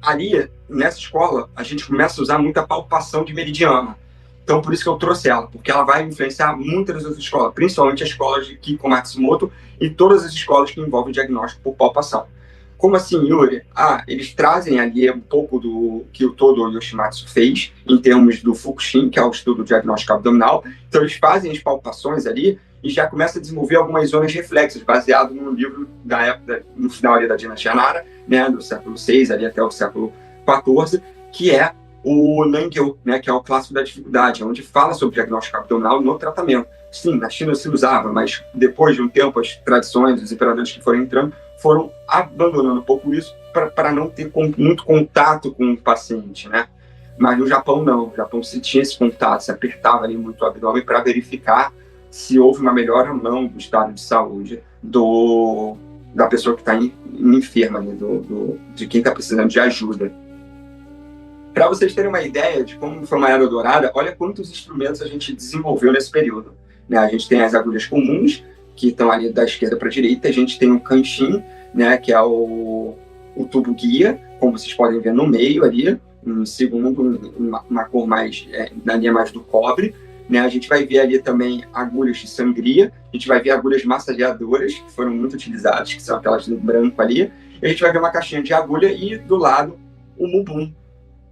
ali, nessa escola, a gente começa a usar muita palpação de meridiano. Então, por isso que eu trouxe ela, porque ela vai influenciar muitas das outras escolas, principalmente as escolas de Kiko Matsumoto e todas as escolas que envolvem diagnóstico por palpação. Como assim, Yuri? Eles trazem ali um pouco do que o Todo Yoshimatsu fez, em termos do Fukushin, que é o estudo diagnóstico abdominal. Então, eles fazem as palpações ali e já começam a desenvolver algumas zonas reflexas, baseado no livro da época, no final ali da dinastia Nara, né, do século VI ali até o século XIV, que é o Nangyo, né, que é o clássico da dificuldade, onde fala sobre diagnóstico abdominal no tratamento. Sim, na China se usava, mas depois de um tempo as tradições, os imperadores que foram entrando, foram abandonando um pouco isso para não ter muito contato com o paciente, né? Mas no Japão não, no Japão se tinha esse contato, se apertava ali muito o abdômen para verificar se houve uma melhora ou não do estado de saúde da pessoa que está enferma, ali, de quem está precisando de ajuda. Para vocês terem uma ideia de como foi uma era dourada, olha quantos instrumentos a gente desenvolveu nesse período, né? A gente tem as agulhas comuns, que estão ali da esquerda para a direita, a gente tem o kanshin, né, que é o tubo guia, como vocês podem ver no meio ali, um segundo, uma cor mais, na linha mais do cobre, né? A gente vai ver ali também agulhas de sangria, a gente vai ver agulhas massageadoras, que foram muito utilizadas, que são aquelas de branco ali, e a gente vai ver uma caixinha de agulha e do lado o mubum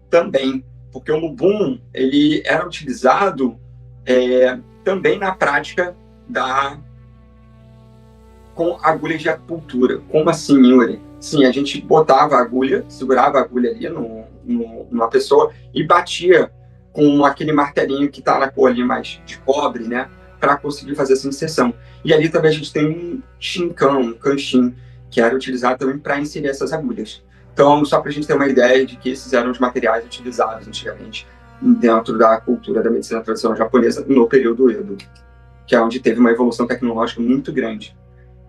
também, porque o mubum ele era utilizado também na prática com agulhas de acupuntura. Como assim, Yuri? Sim, a gente botava a agulha, segurava a agulha ali numa pessoa e batia com aquele martelinho que está na cor ali mais de cobre, né, para conseguir fazer essa inserção. E ali também a gente tem um shinkan, um kanshin, que era utilizado também para inserir essas agulhas. Então, só para a gente ter uma ideia de que esses eram os materiais utilizados antigamente dentro da cultura da medicina tradicional japonesa no período Edo, que é onde teve uma evolução tecnológica muito grande.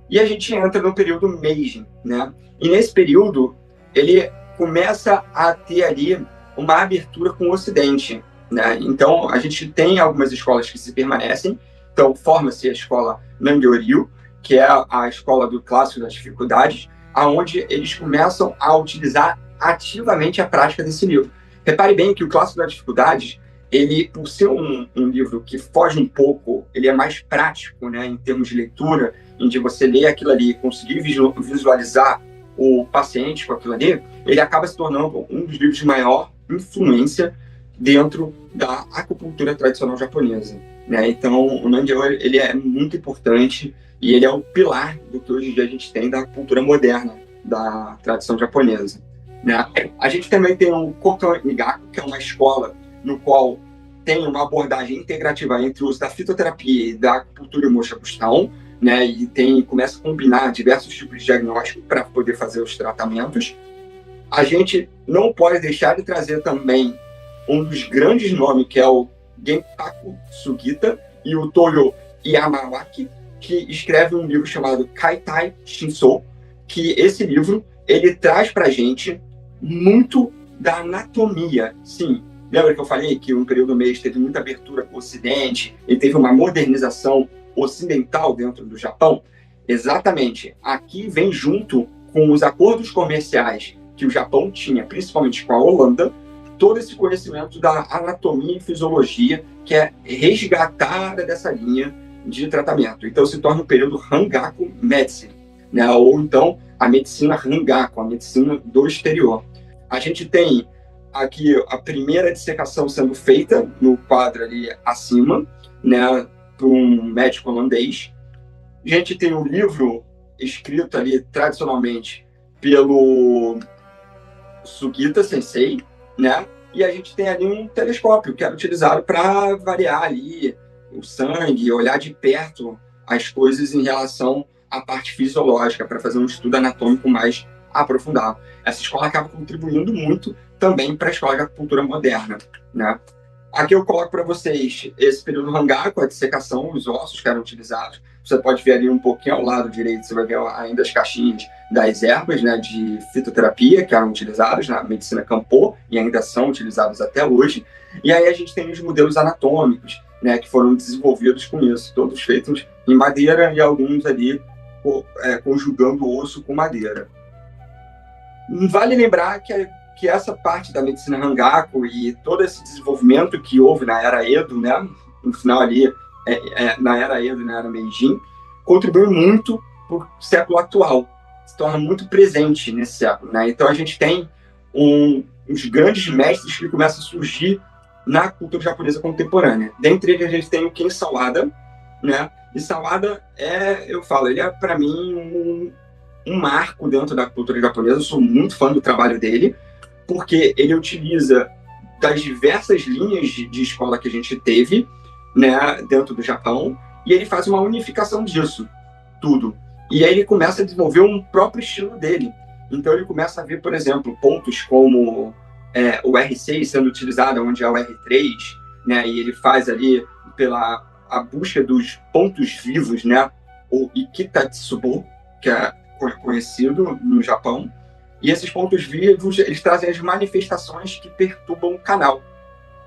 E a gente entra no período Meiji, né? E nesse período, ele começa a ter ali uma abertura com o Ocidente, né? Então, a gente tem algumas escolas que se permanecem. Então, forma-se a escola Nangyo-ryu, que é a escola do clássico das dificuldades, aonde eles começam a utilizar ativamente a prática desse livro. Repare bem que o clássico das dificuldades ele, por ser um livro que foge um pouco, ele é mais prático, né, em termos de leitura, em de você ler aquilo ali e conseguir visualizar o paciente com aquilo ali, ele acaba se tornando um dos livros de maior influência dentro da acupuntura tradicional japonesa, né? Então, o Nandio, ele é muito importante e ele é o pilar do que hoje em dia a gente tem da cultura moderna da tradição japonesa, né? A gente também tem o Kokan Nigaku, que é uma escola no qual tem uma abordagem integrativa entre o uso da fitoterapia e da acupuntura e Mosha Bustão, né? E começa a combinar diversos tipos de diagnóstico para poder fazer os tratamentos. A gente não pode deixar de trazer também um dos grandes nomes, que é o Genpaku Sugita e o Toyo Yamawaki, que escreve um livro chamado Kaitai Shinsou, que esse livro ele traz para a gente muito da anatomia. Sim, lembra que eu falei que um período mês teve muita abertura para o Ocidente e teve uma modernização ocidental dentro do Japão? Exatamente. Aqui vem junto com os acordos comerciais que o Japão tinha, principalmente com a Holanda, todo esse conhecimento da anatomia e fisiologia que é resgatada dessa linha de tratamento. Então se torna um período Hangaku Medicine, né? Ou então a medicina Hangaku, a medicina do exterior. A gente tem aqui a primeira dissecação sendo feita no quadro ali acima, né, por um médico holandês. A gente tem um livro escrito ali tradicionalmente pelo Sugita Sensei, né? E a gente tem ali um telescópio que era utilizado para variar ali o sangue, olhar de perto as coisas em relação à parte fisiológica, para fazer um estudo anatômico mais aprofundado. Essa escola acaba contribuindo muito também para a escola de acupuntura moderna, né? Aqui eu coloco para vocês esse período Hangaku, a dissecação, os ossos que eram utilizados. Você pode ver ali um pouquinho ao lado direito, você vai ver ainda as caixinhas das ervas, né, de fitoterapia que eram utilizadas na medicina Kanpō e ainda são utilizadas até hoje. E aí a gente tem os modelos anatômicos, né, que foram desenvolvidos com isso, todos feitos em madeira e alguns ali conjugando osso com madeira. Vale lembrar que essa parte da medicina Hangaku e todo esse desenvolvimento que houve na era Edo, né, no final ali, na era Edo e na era Meiji, contribuiu muito para o século atual, se torna muito presente nesse século, né? Então a gente tem uns grandes mestres que começam a surgir na cultura japonesa contemporânea. Dentre eles a gente tem o Ken Sawada, né? E Sawada ele é para mim um marco dentro da cultura japonesa. Eu sou muito fã do trabalho dele, porque ele utiliza das diversas linhas de escola que a gente teve, né, dentro do Japão, e ele faz uma unificação disso tudo. E aí ele começa a desenvolver um próprio estilo dele. Então ele começa a ver, por exemplo, pontos como o R6 sendo utilizado onde é o R3, né, e ele faz ali pela a busca dos pontos vivos, né, o Ikitatsubo, que é conhecido no Japão. E esses pontos vivos, eles trazem as manifestações que perturbam o canal.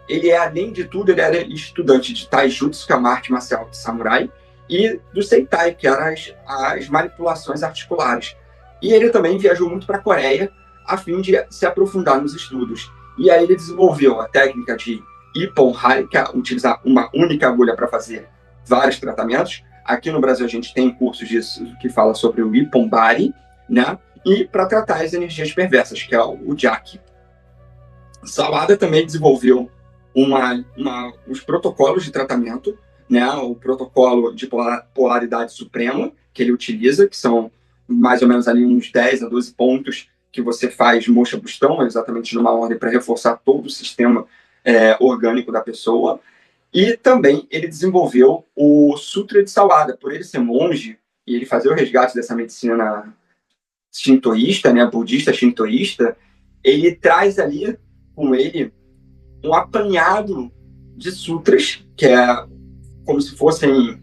Ele além de tudo, ele era estudante de Taijutsu, que é uma arte marcial de samurai, e do Seitai, que eram as manipulações articulares. E ele também viajou muito para a Coreia, a fim de se aprofundar nos estudos. E aí ele desenvolveu a técnica de Ippon Hari, que é utilizar uma única agulha para fazer vários tratamentos. Aqui no Brasil a gente tem cursos disso que fala sobre o Ippon Bari, né? E para tratar as energias perversas, que é o Jaki. Sawada também desenvolveu os protocolos de tratamento, né? O protocolo de polaridade suprema que ele utiliza, que são mais ou menos ali uns 10 a 12 pontos que você faz Mosha Bustão, exatamente numa ordem para reforçar todo o sistema orgânico da pessoa. E também ele desenvolveu o Sutra de Sawada, por ele ser monge e ele fazer o resgate dessa medicina shintoísta, né, budista shintoísta, ele traz ali com ele um apanhado de sutras, que é como se fossem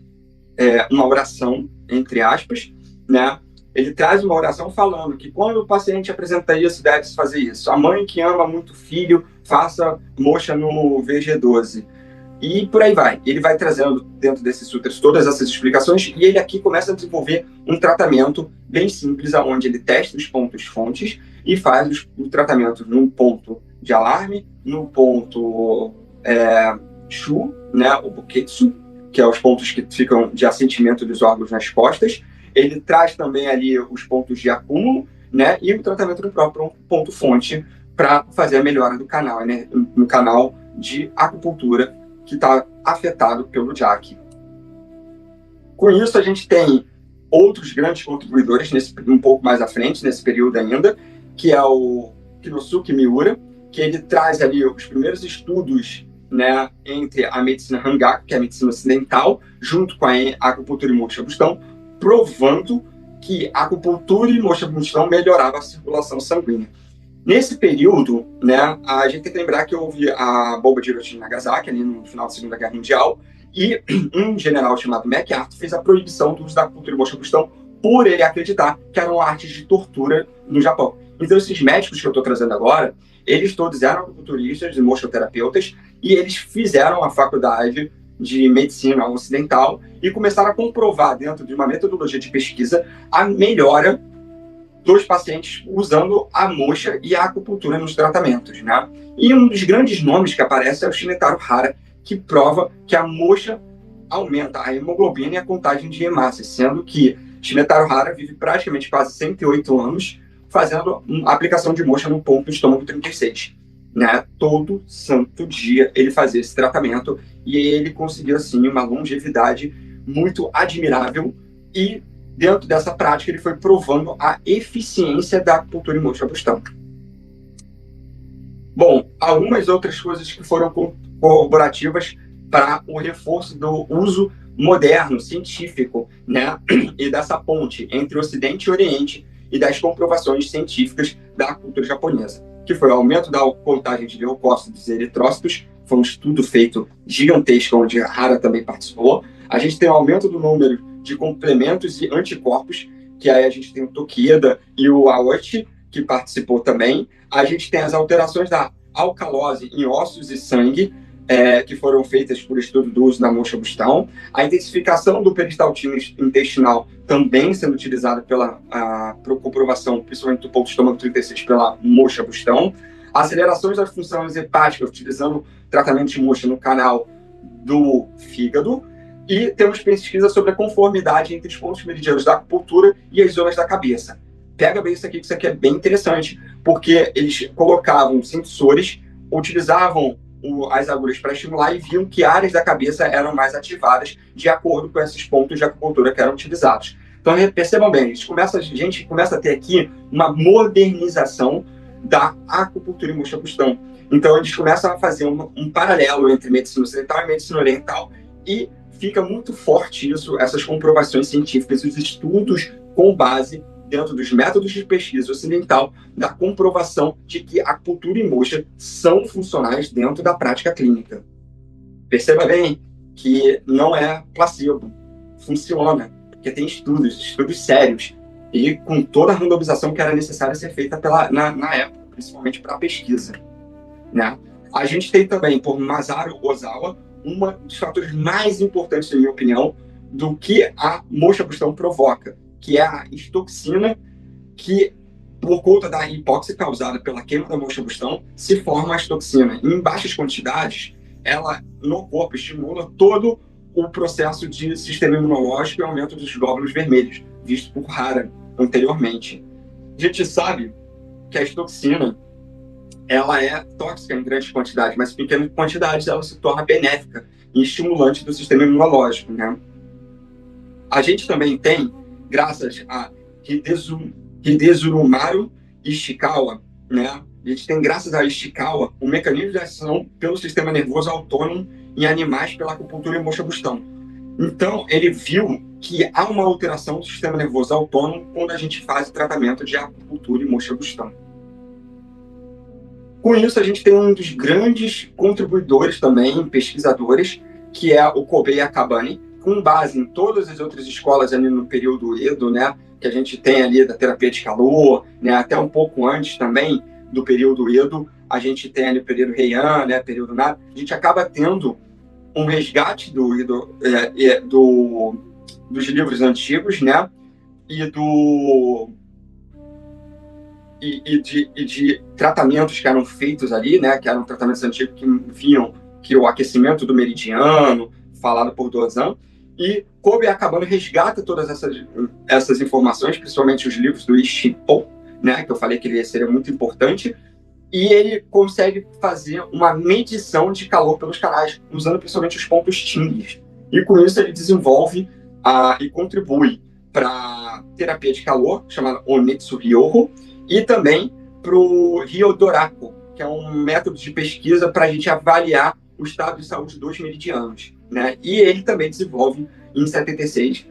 uma oração, entre aspas, né? Ele traz uma oração falando que quando o paciente apresenta isso, deve-se fazer isso. A mãe que ama muito o filho, faça Mosha no VG12. E por aí vai. Ele vai trazendo dentro desses sutras todas essas explicações e ele aqui começa a desenvolver um tratamento bem simples, onde ele testa os pontos fontes e faz o tratamento num ponto de alarme, no ponto Shu, né, o Buketsu, que é os pontos que ficam de assentimento dos órgãos nas costas. Ele traz também ali os pontos de acúmulo, né, e o tratamento do próprio ponto-fonte para fazer a melhora do canal, né, no canal de acupuntura que está afetado pelo JAK. Com isso, a gente tem outros grandes contribuidores, um pouco mais à frente, nesse período ainda, que é o Kinosuke Miura, que ele traz ali os primeiros estudos, né, entre a medicina Hangaku, que é a medicina ocidental, junto com a acupuntura e moxa-bustão, provando que a acupuntura e moxa-bustão melhorava a circulação sanguínea. Nesse período, né, a gente tem que lembrar que houve a bomba de Hiroshima e Nagasaki, ali no final da Segunda Guerra Mundial, e um general chamado MacArthur fez a proibição do uso da acupuntura e moxa-bustão por ele acreditar que eram artes de tortura no Japão. Então, esses médicos que eu estou trazendo agora, eles todos eram acupunturistas e moxoterapeutas, e eles fizeram a faculdade de medicina ocidental e começaram a comprovar, dentro de uma metodologia de pesquisa, a melhora dos pacientes usando a moxa e a acupuntura nos tratamentos, né? E um dos grandes nomes que aparece é o Shinichiro Hara, que prova que a moxa aumenta a hemoglobina e a contagem de hemácias, sendo que Shinichiro Hara vive praticamente quase 108 anos fazendo a aplicação de moxa no ponto do estômago 36. Né? Todo santo dia ele fazia esse tratamento e ele conseguiu, assim, uma longevidade muito admirável, e dentro dessa prática ele foi provando a eficiência da acupuntura e moxa-bustão. Bom, algumas outras coisas que foram corroborativas para o reforço do uso moderno, científico, né, e dessa ponte entre Ocidente e Oriente e das comprovações científicas da cultura japonesa, que foi o aumento da contagem de leucócitos e eritrócitos. Foi um estudo feito gigantesco, onde a Hara também participou. A gente tem o aumento do número de complementos e anticorpos, que aí a gente tem o Tokeda e o Aoshi, que participou também. A gente tem as alterações da alcalose em ossos e sangue, que foram feitas por estudo do uso da moxa-bustão. A intensificação do peristaltismo intestinal também sendo utilizada pela comprovação, principalmente do ponto do estômago 36, pela moxa-bustão. Acelerações das funções hepáticas, utilizando tratamento de moxa no canal do fígado. E temos pesquisa sobre a conformidade entre os pontos meridianos da acupuntura e as zonas da cabeça. Pega bem isso aqui, que isso aqui é bem interessante, porque eles colocavam sensores, utilizavam as agulhas para estimular e viam que áreas da cabeça eram mais ativadas de acordo com esses pontos de acupuntura que eram utilizados. Então, percebam bem, a gente começa a ter aqui uma modernização da acupuntura e moxa-bustão. Então, eles começam a fazer um paralelo entre medicina ocidental e medicina oriental, e fica muito forte isso, essas comprovações científicas, os estudos com base dentro dos métodos de pesquisa ocidental, da comprovação de que a acupuntura e moxa são funcionais dentro da prática clínica. Perceba bem que não é placebo, funciona, porque tem estudos sérios, e com toda a randomização que era necessária ser feita na época, principalmente para a pesquisa. Né? A gente tem também, por Masaru Ozawa, um dos fatores mais importantes, na minha opinião, do que a moxa-bustão provoca, que é a estoxina, que, por conta da hipóxia causada pela queima da moxa-bustão, se forma a estoxina. Em baixas quantidades, ela, no corpo, estimula todo o processo de sistema imunológico e aumento dos glóbulos vermelhos, visto por Hara anteriormente. A gente sabe que a estoxina, ela é tóxica em grandes quantidades, mas em pequenas quantidades ela se torna benéfica e estimulante do sistema imunológico. Né? A gente também tem, graças a Hidezurumaru Ishikawa, né? A gente tem, graças a Ishikawa, um mecanismo de ação pelo sistema nervoso autônomo em animais pela acupuntura e moxa-bustão. Então, ele viu que há uma alteração do sistema nervoso autônomo quando a gente faz o tratamento de acupuntura e moxa-bustão. Com isso, a gente tem um dos grandes contribuidores também, pesquisadores, que é o Kobei Akabane, com base em todas as outras escolas ali no período Edo, né, que a gente tem ali da terapia de calor, né, até um pouco antes também do período Edo, a gente tem ali o período Heian, né, período Nara, a gente acaba tendo um resgate dos livros antigos, né, e de tratamentos que eram feitos ali, né, que eram tratamentos antigos que vinham que é o aquecimento do meridiano, falado por Dozan, e Kobe Akabano resgata todas essas informações, principalmente os livros do Ishipo, né, que eu falei que ele seria muito importante, e ele consegue fazer uma medição de calor pelos canais, usando principalmente os pontos Tings. E com isso ele desenvolve e contribui para terapia de calor, chamada Onetsu Ryoho, e também para o Ryodoraku, que é um método de pesquisa para a gente avaliar o estado de saúde dos meridianos, né? E ele também desenvolve, em 76,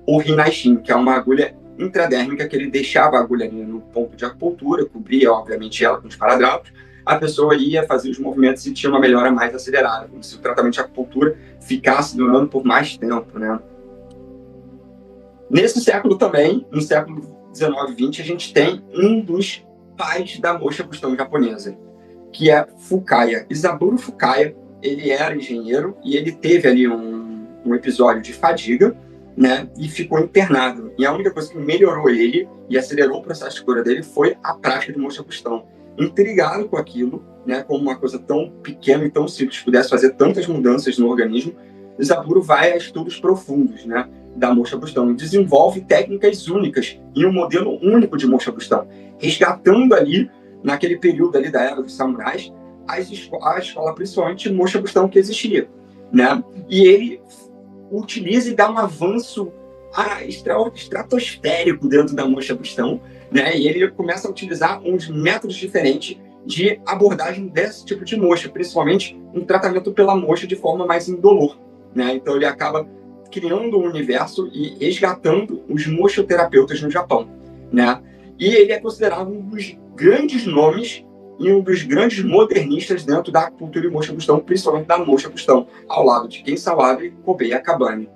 o Hinaishin, que é uma agulha intradérmica que ele deixava a agulha ali no ponto de acupuntura, cobria, obviamente, ela com os paradrapos, a pessoa ia fazer os movimentos e tinha uma melhora mais acelerada, como se o tratamento de acupuntura ficasse durando por mais tempo, né? Nesse século também, no século 19 e 20, a gente tem um dos pais da Mosha Bustão japonesa, que é Fukaya. Isaburo Fukaya, ele era engenheiro e ele teve ali um episódio de fadiga, né, e ficou internado. E a única coisa que melhorou ele e acelerou o processo de cura dele foi a prática de Mosha Bustão. Intrigado com aquilo, né, como uma coisa tão pequena e tão simples pudesse fazer tantas mudanças no organismo, Isaburo vai a estudos profundos, né, da Mosha Bustão, desenvolve técnicas únicas e um modelo único de Mosha Bustão, resgatando ali, naquele período ali da era dos samurais, a escola principalmente Mosha Bustão que existia, né? E ele utiliza e dá um avanço estratosférico dentro da Mosha Bustão, né? E ele começa a utilizar uns métodos diferentes de abordagem desse tipo de moxa, principalmente um tratamento pela moxa de forma mais indolor, né? Então ele acaba criando um universo e resgatando os moxoterapeutas no Japão, né? E ele é considerado um dos grandes nomes e um dos grandes modernistas dentro da cultura de Mosha Bustão, principalmente da Mosha Bustão, ao lado de Ken Sawada e Kobe Akabane.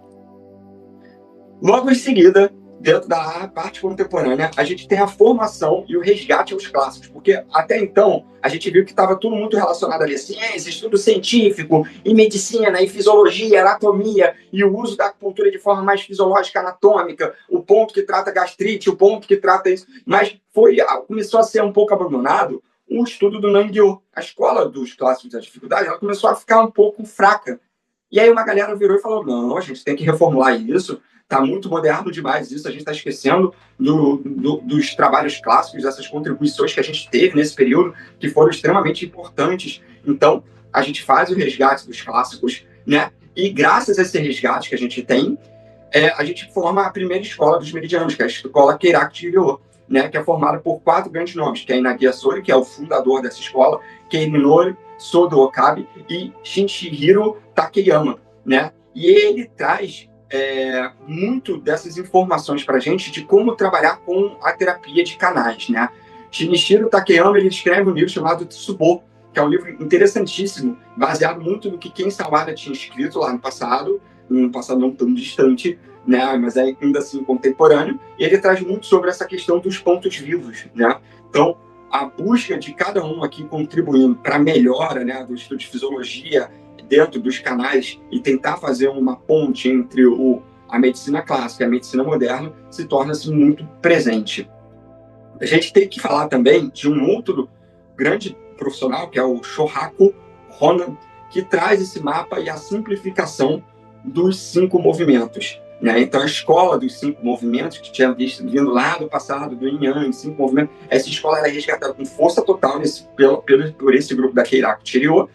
Logo em seguida, dentro da parte contemporânea, a gente tem a formação e o resgate aos clássicos, porque até então a gente viu que estava tudo muito relacionado ali a ciência, estudo científico, e medicina, e fisiologia, anatomia, e o uso da acupuntura de forma mais fisiológica, anatômica, o ponto que trata gastrite, o ponto que trata isso, mas começou a ser um pouco abandonado o estudo do Nangyo. A escola dos clássicos da dificuldade, ela começou a ficar um pouco fraca. E aí uma galera virou e falou, não, a gente tem que reformular isso, está muito moderno demais isso, a gente está esquecendo dos trabalhos clássicos, dessas contribuições que a gente teve nesse período, que foram extremamente importantes. Então, a gente faz o resgate dos clássicos, né? E graças a esse resgate que a gente tem, a gente forma a primeira escola dos meridianos, que é a escola Keiraku-Ryo, né? Que é formada por 4 grandes nomes, que é Inagi Asori, que é o fundador dessa escola, Keiminori, Sodo Okabe e Shinshihiro Takeyama, né? E ele traz muito dessas informações para a gente de como trabalhar com a terapia de canais, né? Shinichiro Takeyama, ele escreve um livro chamado Tsubo, que é um livro interessantíssimo, baseado muito no que Ken Sawada tinha escrito lá no passado não tão distante, né? Mas ainda assim contemporâneo, e ele traz muito sobre essa questão dos pontos vivos, né? Então, a busca de cada um aqui contribuindo para a melhora, né, do estudo de fisiologia dentro dos canais e tentar fazer uma ponte entre a medicina clássica e a medicina moderna se torna-se muito presente. A gente tem que falar também de um outro grande profissional, que é o Shohaku Honan, que traz esse mapa e a simplificação dos 5 movimentos. Né? Então, a escola dos 5 movimentos, que tinha vindo lá do passado, do Yin Yang, 5 movimentos, essa escola é resgatada com força total por esse grupo da Keiraku-Ryo,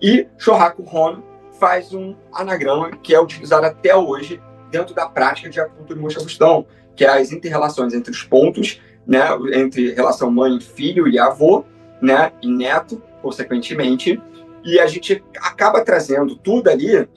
e Shohaku Hono faz um anagrama que é utilizado até hoje dentro da prática de acupuntura e Mosha Bustão, que é as interrelações entre os pontos, né, entre relação mãe, filho e avô, né, e neto, consequentemente, e a gente acaba trazendo tudo ali,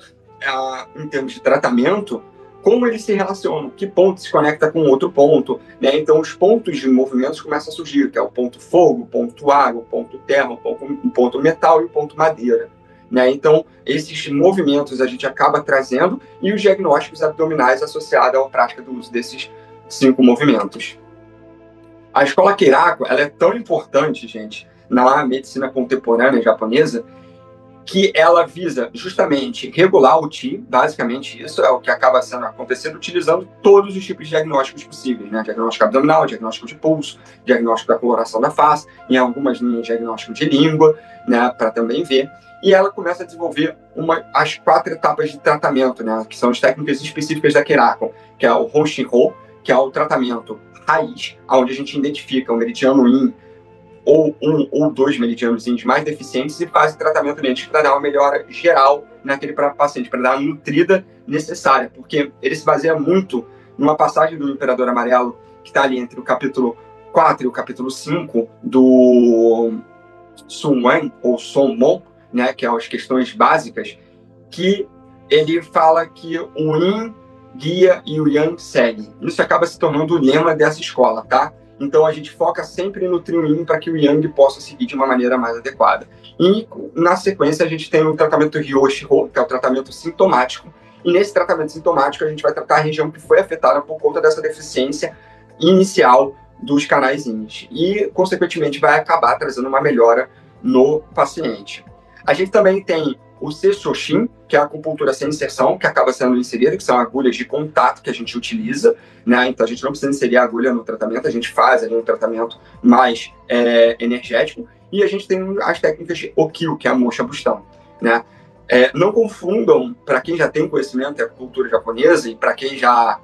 em termos de tratamento, como eles se relacionam, que ponto se conecta com outro ponto, né? Então os pontos de movimentos começam a surgir, que é o ponto fogo, o ponto água, o ponto terra, o ponto metal e o ponto madeira, né? Então esses movimentos a gente acaba trazendo e os diagnósticos abdominais associados à prática do uso desses 5 movimentos. A escola Keiraku, ela é tão importante, gente, na medicina contemporânea japonesa, que ela visa justamente regular o TI, basicamente isso é o que acaba sendo acontecendo utilizando todos os tipos de diagnósticos possíveis, né? Diagnóstico abdominal, diagnóstico de pulso, diagnóstico da coloração da face, em algumas linhas diagnóstico de língua, né, para também ver. E ela começa a desenvolver as 4 etapas de tratamento, né, que são as técnicas específicas da Kerakon, que é o Honshin-Ho, que é o tratamento raiz, onde a gente identifica o meridiano Yin ou 1 ou 2 meridianos mais deficientes e faz o tratamento neles para dar uma melhora geral naquele paciente, para dar a nutrida necessária, porque ele se baseia muito numa passagem do Imperador Amarelo, que está ali entre o capítulo 4 e o capítulo 5 do Sun Wen, ou Sun Mon, né, que é as questões básicas, que ele fala que o Yin guia e o Yang segue. Isso acaba se tornando o lema dessa escola, tá? Então a gente foca sempre no trio Yin para que o Yang possa seguir de uma maneira mais adequada. E na sequência a gente tem o tratamento Ryoshi-Ho, que é o tratamento sintomático. E nesse tratamento sintomático a gente vai tratar a região que foi afetada por conta dessa deficiência inicial dos canais Yins. E, consequentemente, vai acabar trazendo uma melhora no paciente. A gente também tem o Sessoshin, que é a acupuntura sem inserção, que acaba sendo inserida, que são agulhas de contato que a gente utiliza, né? Então a gente não precisa inserir a agulha no tratamento, a gente faz ali um tratamento mais energético. E a gente tem as técnicas de Okyu, que é a mocha bustão, né? Não confundam, para quem já tem conhecimento da cultura japonesa e para quem já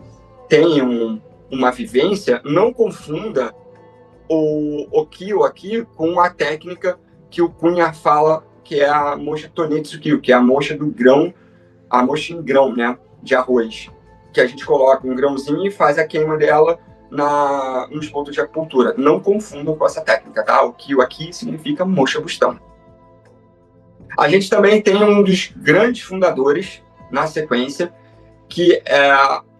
tem uma vivência, não confunda o Okyu aqui com a técnica que o Cunha fala, que é a mocha Tonetsukyu, que é a mocha do grão, a mocha em grão, né, de arroz, que a gente coloca um grãozinho e faz a queima dela nos pontos de acupuntura. Não confundam com essa técnica, tá? O Okyu aqui significa mocha bustão. A gente também tem um dos grandes fundadores na sequência, que é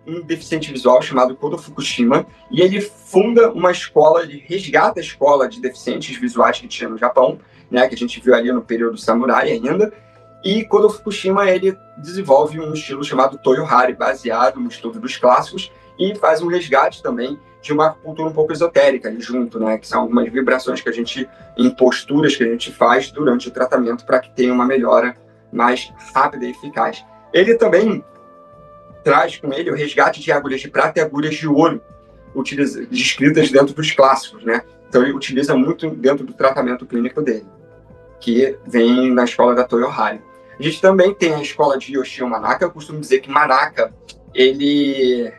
um deficiente visual chamado Kodo Fukushima, e ele funda uma escola, ele resgata a escola de deficientes visuais que tinha no Japão, né, que a gente viu ali no período samurai ainda, e Kodo Fukushima ele desenvolve um estilo chamado Toyohari, baseado no estudo dos clássicos, e faz um resgate também de uma acupuntura um pouco esotérica ali junto, né, que são algumas vibrações que a gente, em posturas que a gente faz durante o tratamento para que tenha uma melhora mais rápida e eficaz. Ele também traz com ele o resgate de agulhas de prata e agulhas de ouro, descritas dentro dos clássicos, né? Então ele utiliza muito dentro do tratamento clínico dele, que vem na escola da Toyohari. A gente também tem a escola de Yoshio Manaka. Eu costumo dizer que Manaka, ele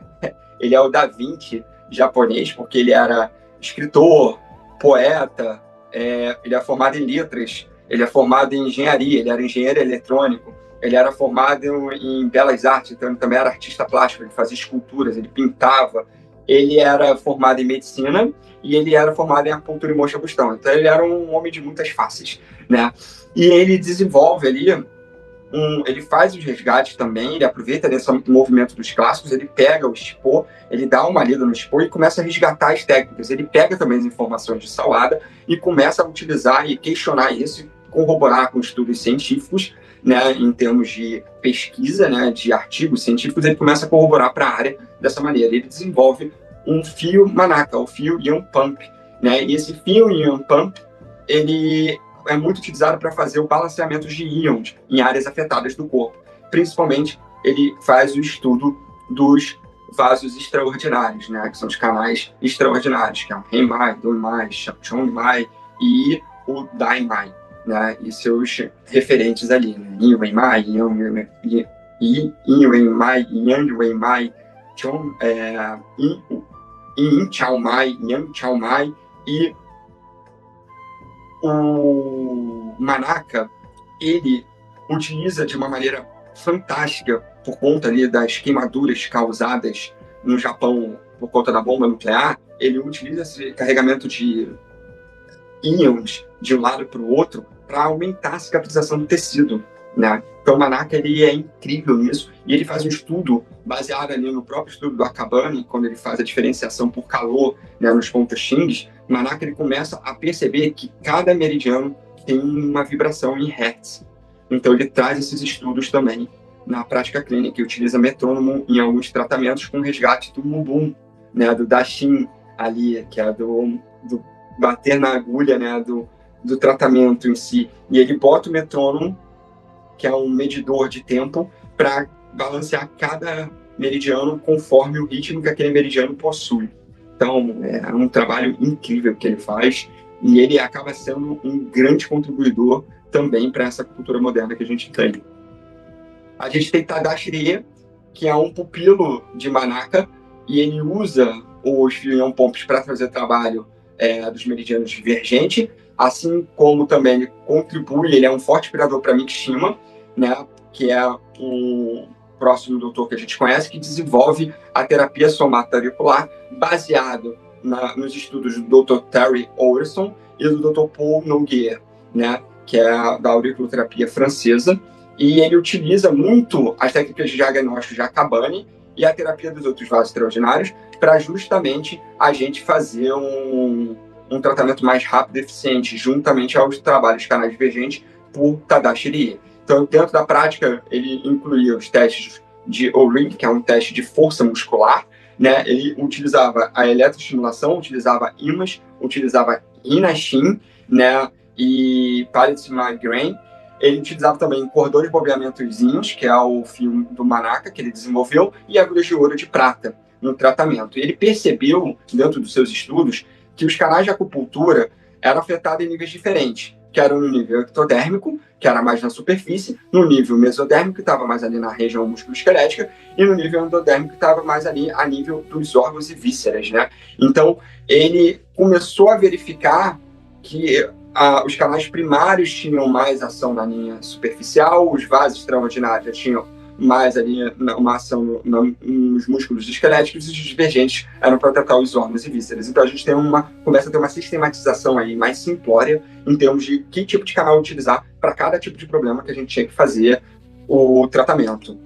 é o Da Vinci japonês, porque ele era escritor, poeta, ele é formado em letras, ele é formado em engenharia, ele era engenheiro eletrônico, ele era formado em belas artes, então ele também era artista plástico, ele fazia esculturas, ele pintava, ele era formado em medicina e ele era formado em acupuntura e mocha bustão. Então ele era um homem de muitas faces, né? E ele desenvolve ali, ele faz os resgates também, ele aproveita desse movimento dos clássicos, ele pega o Shippo, ele dá uma lida no Shippo e começa a resgatar as técnicas. Ele pega também as informações de Sawada e começa a utilizar e questionar isso, corroborar com estudos científicos, né, em termos de pesquisa, né, de artigos científicos. Ele começa a corroborar para a área dessa maneira. Ele desenvolve um fio Manaka, o fio Yan Pump, né, e esse fio Yan Pump, ele é muito utilizado para fazer o balanceamento de íons em áreas afetadas do corpo. Principalmente, ele faz o estudo dos vasos extraordinários, né, que são os canais extraordinários, que é o Renmai, Donmai, Chongmai e o Daimai, né, e seus referentes ali, né, Yin Wenmai, Yin Wenmai, Yang Wenmai, Yin Chao Mai, Yang Chao Mai, e o Manaka, ele utiliza de uma maneira fantástica, por conta ali das queimaduras causadas no Japão por conta da bomba nuclear, ele utiliza esse carregamento de íons de um lado para o outro para aumentar a cicatrização do tecido, né? Então o Manaka, ele é incrível nisso, e ele faz um estudo baseado ali no próprio estudo do Akabane, quando ele faz a diferenciação por calor, né, nos pontos Shings. Manaka, ele começa a perceber que cada meridiano tem uma vibração em hertz. Então ele traz esses estudos também na prática clínica, e utiliza metrônomo em alguns tratamentos com resgate do Mubum, né, do Dashin ali, que é do bater na agulha, né, do tratamento em si. E ele bota o metrônomo que é um medidor de tempo para balancear cada meridiano conforme o ritmo que aquele meridiano possui. Então, é um trabalho incrível que ele faz e ele acaba sendo um grande contribuidor também para essa cultura moderna que a gente tem. A gente tem Tadashi Rie, que é um pupilo de Manaka, e ele usa os Fuyuan Pompis para trazer trabalho dos meridianos divergentes, assim como também ele contribui, ele é um forte inspirador para Mishima, né, que é um próximo doutor que a gente conhece, que desenvolve a terapia somataricular baseado nos estudos do Dr. Terry Overson e do Dr. Paul Noguier, né, que é da auriculoterapia francesa, e ele utiliza muito as técnicas de diagnóstico de Akabane e a terapia dos outros vasos extraordinários para justamente a gente fazer um tratamento mais rápido e eficiente, juntamente aos trabalhos de canais divergentes por Tadashi Rie. Então, dentro da prática, ele incluía os testes de O-Ring, que é um teste de força muscular, né? Ele utilizava a eletroestimulação, utilizava ímãs, utilizava Inashin, né? E Pallet Migraine. Ele utilizava também cordões de bobeamentozinhos, que é o fio do Manaka que ele desenvolveu, e agulhas de ouro de prata no tratamento. Ele percebeu, dentro dos seus estudos, que os canais de acupuntura eram afetados em níveis diferentes, que era no nível ectodérmico, que era mais na superfície, no nível mesodérmico, que estava mais ali na região musculoesquelética, e no nível endodérmico, que estava mais ali a nível dos órgãos e vísceras, né? Então, ele começou a verificar que os canais primários tinham mais ação na linha superficial, os vasos extraordinários tinham mais ali uma ação nos músculos esqueléticos, e os divergentes eram para tratar os órgãos e vísceras. Então a gente começa a ter uma sistematização aí mais simplória em termos de que tipo de canal utilizar para cada tipo de problema que a gente tinha que fazer o tratamento.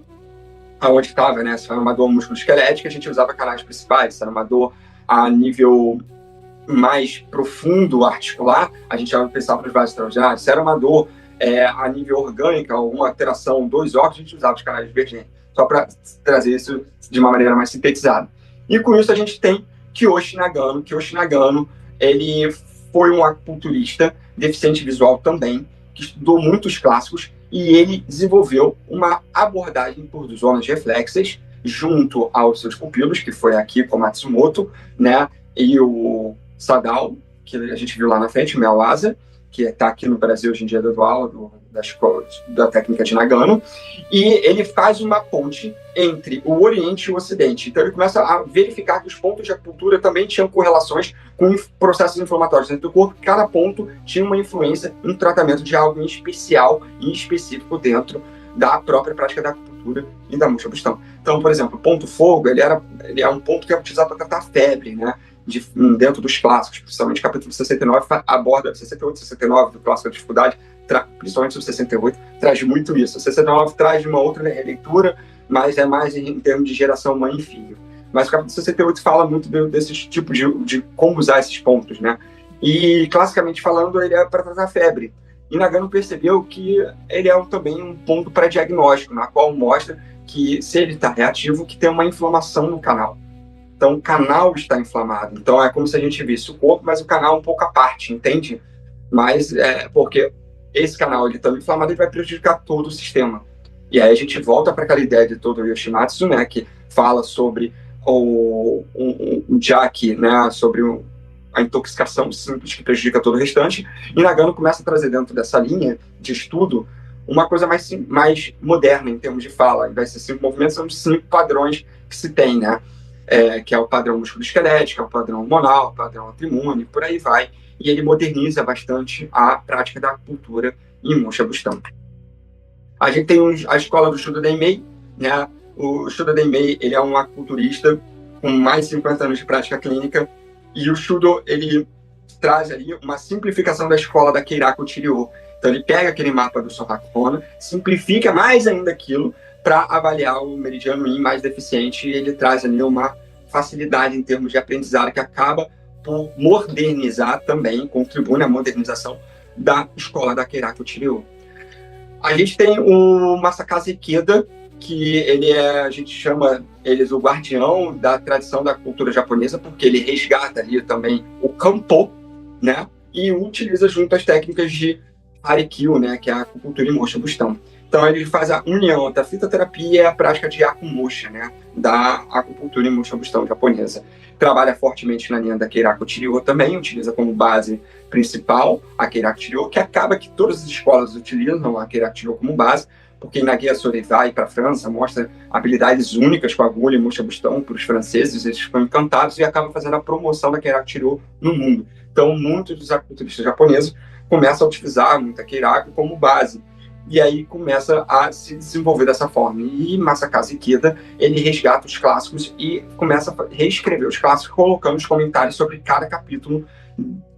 Aonde estava, né? Se era uma dor músculo-esquelética, a gente usava canais principais. Se era uma dor a nível mais profundo articular, a gente já pensava nos vasos extraordinários. Se era uma dor a nível orgânica, alguma alteração dos órgãos, a gente usava os canais divergentes, só para trazer isso de uma maneira mais sintetizada. E com isso a gente tem Kiyoshi Nagano. Kiyoshi Nagano, ele foi um acupunturista deficiente visual também, que estudou muitos clássicos, e ele desenvolveu uma abordem por zonas reflexas junto aos seus pupilos, que foi aqui com Matsumoto, né, e o Sadao, que a gente viu lá na frente, o Miyawasa, que está aqui no Brasil hoje em dia dando aula da escola da técnica de Nagano, e ele faz uma ponte entre o Oriente e o Ocidente. Então ele começa a verificar que os pontos de acupuntura também tinham correlações com processos inflamatórios dentro do corpo. Cada ponto tinha uma influência no tratamento de algo em especial e específico dentro da própria prática da acupuntura e da moxibustão. Então, por exemplo, o ponto fogo, ele é um ponto que é utilizado para tratar febre, né? Dentro dos clássicos, principalmente o capítulo 69 aborda 68 e 69 do clássico da dificuldade, principalmente o 68, traz muito isso. O 69 traz uma outra releitura, mas é mais em termos de geração mãe e filho. Mas o capítulo 68 fala muito desses tipos de como usar esses pontos, né? E, classicamente falando, ele é para tratar febre. E Nagano percebeu que ele é também um ponto para diagnóstico, na qual mostra que, se ele está reativo, que tem uma inflamação no canal. Então, o canal está inflamado. Então, é como se a gente visse o corpo, mas o canal um pouco à parte, entende? Mas, porque esse canal, ele estando inflamado, ele vai prejudicar todo o sistema. E aí a gente volta para aquela ideia de todo o Yoshimatsu, né, que fala sobre o Jaki, né, sobre a intoxicação simples que prejudica todo o restante. E Nagano começa a trazer dentro dessa linha de estudo uma coisa mais moderna em termos de fala. Vai ser 5 movimentos, são os 5 padrões que se tem, né? Que é o padrão musculoesquelético, é o padrão hormonal, o padrão autoimune, por aí vai. E ele moderniza bastante a prática da acupuntura em moxibustão. A gente tem a escola do Shudo Denmei, né? O Shudo Denmei, ele é um acupunturista com mais de 50 anos de prática clínica, e o Shudo, ele traz ali uma simplificação da escola da Keiraku Chiryo. Então ele pega aquele mapa do Sohaku Hona, simplifica mais ainda aquilo, para avaliar o meridiano Yin mais deficiente, e ele traz ali uma facilidade em termos de aprendizado que acaba por modernizar também, contribui na modernização da escola da Keiraku Chiryo. A gente tem o Masakaze Ikeda, que a gente chama ele o guardião da tradição da cultura japonesa, porque ele resgata ali também o Kanpo, né, e utiliza junto as técnicas de Harikyu, né, que é a acupuntura em moxibustão. Então ele faz a união da fitoterapia e a prática de acumusha, né, da acupuntura e musha-bustão japonesa. Trabalha fortemente na linha da Keiraku Chiryo também, utiliza como base principal a Keiraku Chiryo, que acaba que todas as escolas utilizam a Keiraku Chiryo como base, porque Nagui Asori vai para a França, mostra habilidades únicas com agulha e musha-bustão para os franceses, eles ficam encantados e acabam fazendo a promoção da Keiraku Chiryo no mundo. Então muitos dos acupunturistas japoneses começam a utilizar muita Keiraku como base. E aí começa a se desenvolver dessa forma. E Masakaze Ikeda, ele resgata os clássicos e começa a reescrever os clássicos, colocando os comentários sobre cada capítulo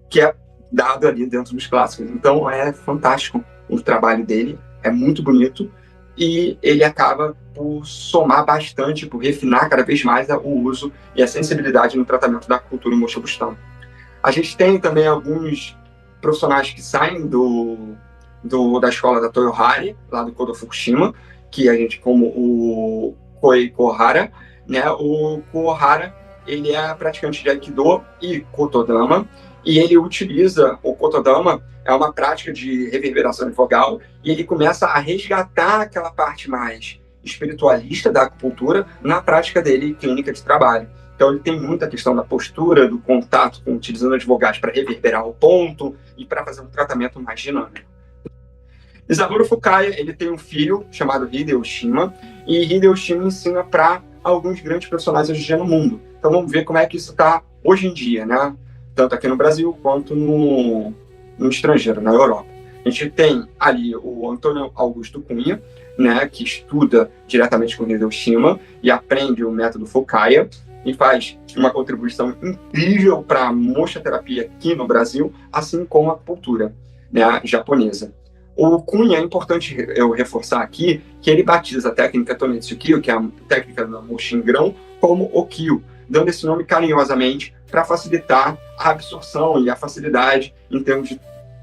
que é dado ali dentro dos clássicos. Então é fantástico o trabalho dele, é muito bonito, e ele acaba por somar bastante, por refinar cada vez mais o uso e a sensibilidade no tratamento da cultura musha-bustão. A gente tem também alguns profissionais que saem da escola da Toyohari, lá do Kodo Fukushima, que a gente, como o Koei Kohara, né? O Kohara, ele é praticante de Aikido e Kotodama, e ele utiliza o Kotodama, é uma prática de reverberação vogal, e ele começa a resgatar aquela parte mais espiritualista da acupuntura na prática dele clínica de trabalho. Então ele tem muita questão da postura, do contato, utilizando as vogais para reverberar o ponto e para fazer um tratamento mais dinâmico. Isaburo Fukaya, ele tem um filho chamado Hideo Shima, e Hideo Shima ensina para alguns grandes profissionais hoje em dia no mundo. Então vamos ver como é que isso está hoje em dia, né? Tanto aqui no Brasil quanto no estrangeiro, na Europa. A gente tem ali o Antônio Augusto Cunha, né, que estuda diretamente com Hideo Shima e aprende o método Fukaya e faz uma contribuição incrível para a musha-terapia aqui no Brasil, assim como a acupuntura, né, japonesa. O Cunha, é importante eu reforçar aqui que ele batiza a técnica Tonetsu-kyo, que é a técnica da Mushin-grão, como Okyo, dando esse nome carinhosamente para facilitar a absorção e a facilidade em termos de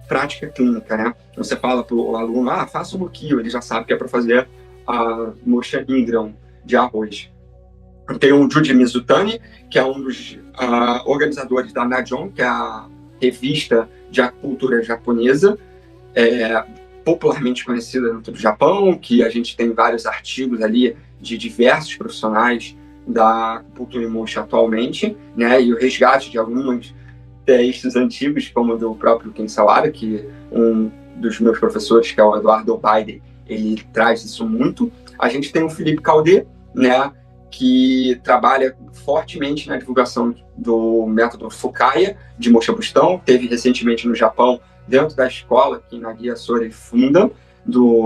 prática clínica, né? Você fala para o aluno, faça o Okyo, ele já sabe que é para fazer a Musha em grão de arroz. Tem o Juji Mizutani, que é um dos organizadores da Najon, que é a revista de acupuntura japonesa, popularmente conhecida dentro do Japão, que a gente tem vários artigos ali de diversos profissionais da acupuntura e musha atualmente, né, e o resgate de alguns textos antigos, como o do próprio Ken Sawara, que um dos meus professores, que é o Eduardo Obaide, ele traz isso muito. A gente tem o Felipe Caldê, né, que trabalha fortemente na divulgação do método Fukaya de musha-bustão, teve recentemente no Japão, dentro da escola que Nagui Asori funda,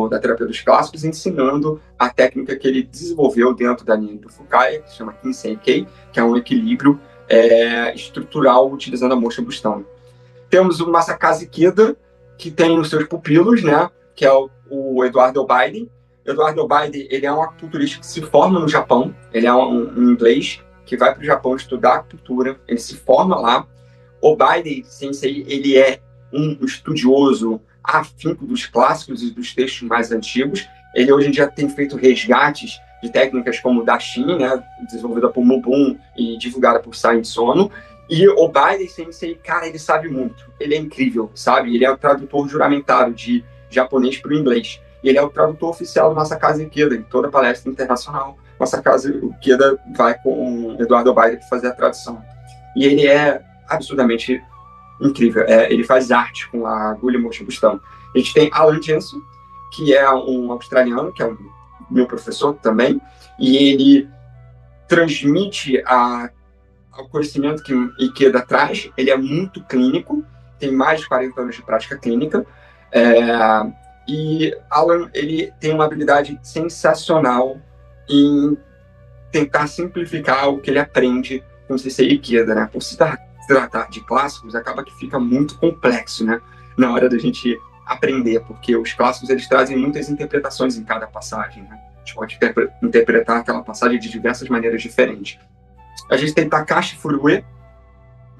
da terapia dos clássicos, ensinando a técnica que ele desenvolveu dentro da linha do Fukaya, que se chama Kinsei-kei, que é um equilíbrio estrutural utilizando a musha-bustão. Temos o Masakaze Ikeda, que tem os seus pupilos, né, que é o Eduardo Obaide. Eduardo Obaide, ele é um acupunturista que se forma no Japão, ele é um inglês que vai para o Japão estudar acupuntura, ele se forma lá. Obaide Sensei, ele é um estudioso afinco dos clássicos e dos textos mais antigos. Ele hoje em dia tem feito resgates de técnicas como Dashin, né, desenvolvida por Mubun e divulgada por Sain Sono. E Obaide Sensei, cara, ele sabe muito. Ele é incrível, sabe? Ele é o tradutor juramentado de japonês para o inglês. E ele é o tradutor oficial do Masakaze Ikeda, em toda palestra internacional. Masakaze Ikeda vai com o Eduardo Obaide para fazer a tradução. E ele é absurdamente incrível. Ele faz arte com a agulha e musha-bustão. A gente tem Alan Jensen, que é um australiano, que é meu professor também, e ele transmite o conhecimento que Ikeda traz. Ele é muito clínico, tem mais de 40 anos de prática clínica, e Alan, ele tem uma habilidade sensacional em tentar simplificar o que ele aprende com o Sensei Ikeda, né? Por se tratar de clássicos, acaba que fica muito complexo, né, na hora da gente aprender, porque os clássicos, eles trazem muitas interpretações em cada passagem, né? A gente pode interpretar aquela passagem de diversas maneiras diferentes. A gente tem Takashi Furue.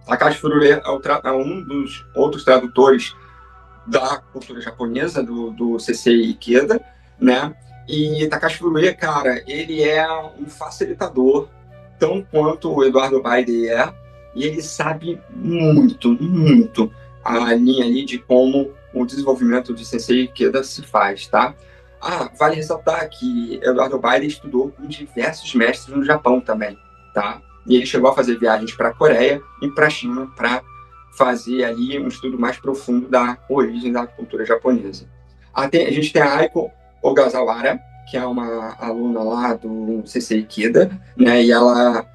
Takashi Furue é um dos outros tradutores da cultura japonesa, do Sensei Ikeda, né? E Takashi Furue, cara, ele é um facilitador, tão quanto o Eduardo Obaide é, e ele sabe muito, muito a linha ali de como o desenvolvimento de Sensei Ikeda se faz, tá? Vale ressaltar que Eduardo Biden estudou com diversos mestres no Japão também, tá? E ele chegou a fazer viagens para a Coreia e para a China para fazer ali um estudo mais profundo da origem da cultura japonesa. A gente tem a Aiko Ogasawara, que é uma aluna lá do CC Ikeda, né? E ela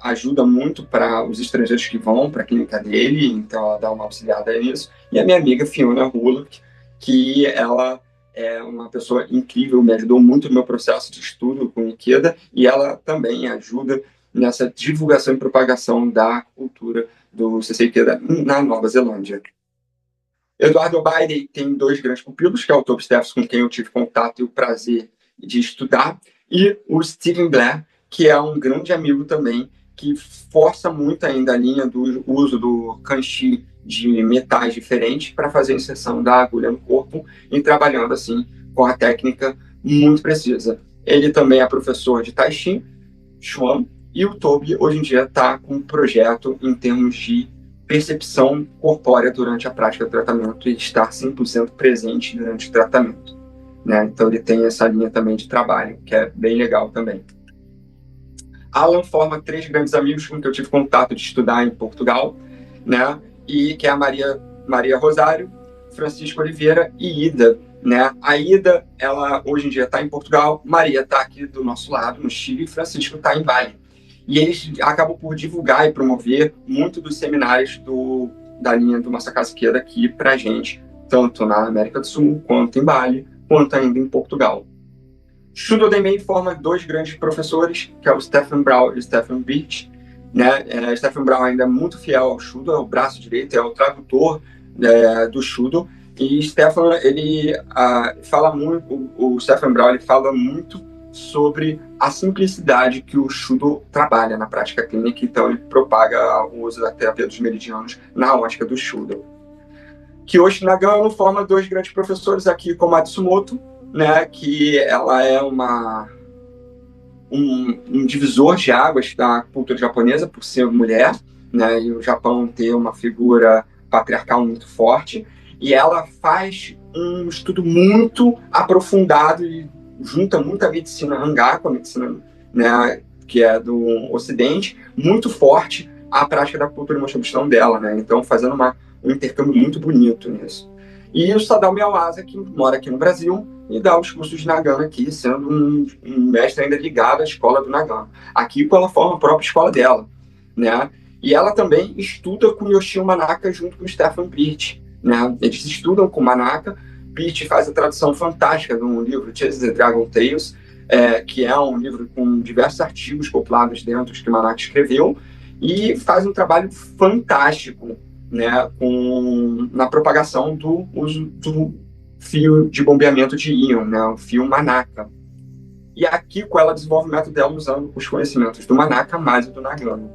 ajuda muito para os estrangeiros que vão para a clínica dele, então ela dá uma auxiliada nisso. E a minha amiga Fiona Hullock, que ela é uma pessoa incrível, me ajudou muito no meu processo de estudo com Ikeda, e ela também ajuda nessa divulgação e propagação da cultura do CC Ikeda na Nova Zelândia. Eduardo Biden tem dois grandes pupilos, que é o Toby Steffes, com quem eu tive contato e o prazer de estudar, e o Stephen Blair, que é um grande amigo também, que força muito ainda a linha do uso do kanchi de metais diferentes para fazer a inserção da agulha no corpo e trabalhando assim com a técnica muito precisa. Ele também é professor de Tai Chi, Chuan, e o Toby hoje em dia está com um projeto em termos de percepção corpórea durante a prática do tratamento e estar 100% presente durante o tratamento, né? Então ele tem essa linha também de trabalho, que é bem legal também. Alan forma três grandes amigos com que eu tive contato de estudar em Portugal, né? E que é a Maria Rosário, Francisco Oliveira e Ida, né? A Ida, ela hoje em dia está em Portugal, Maria está aqui do nosso lado, no Chile, e Francisco está em Bali. E eles acabam por divulgar e promover muito dos seminários da linha do Masakasa Ikeda aqui para a gente, tanto na América do Sul, quanto em Bali, quanto ainda em Portugal. Shudo Denmei forma dois grandes professores, que é o Stephen Brown e o Stephen Birch, né? Stephen Brown ainda é muito fiel ao Shudo, é o braço direito, é o tradutor do Shudo, e Stephen, ele fala muito, o Stephen Brown, ele fala muito sobre a simplicidade que o Shudo trabalha na prática clínica, então ele propaga o uso da terapia dos meridianos na ótica do Shudo. Kiyoshi Nagano forma dois grandes professores aqui, como a Matsumoto, né, que ela é um divisor de águas da cultura japonesa por ser mulher, né, e o Japão ter uma figura patriarcal muito forte, e ela faz um estudo muito aprofundado e junta muita medicina Hanga com a medicina, né, que é do Ocidente, muito forte a prática da cultura Moshobutsu dela, né, então fazendo um intercâmbio muito bonito nisso. E o Sadao Miyawasa, que mora aqui no Brasil e dá os cursos de Nagano aqui, sendo um mestre ainda ligado à escola do Nagano. Aqui ela forma a própria escola dela, né? E ela também estuda com Yoshio Manaka junto com o Stephen Birch, né? Eles estudam com Manaka. Birch faz a tradução fantástica de um livro, Chase the Dragon Tales, que é um livro com diversos artigos compilados dentro que Manaka escreveu, e faz um trabalho fantástico, né, na propagação do uso do fio de bombeamento de íon, né, o fio Manaka. E aqui com ela desenvolve o método dela usando os conhecimentos do Manaka mais do Nagano.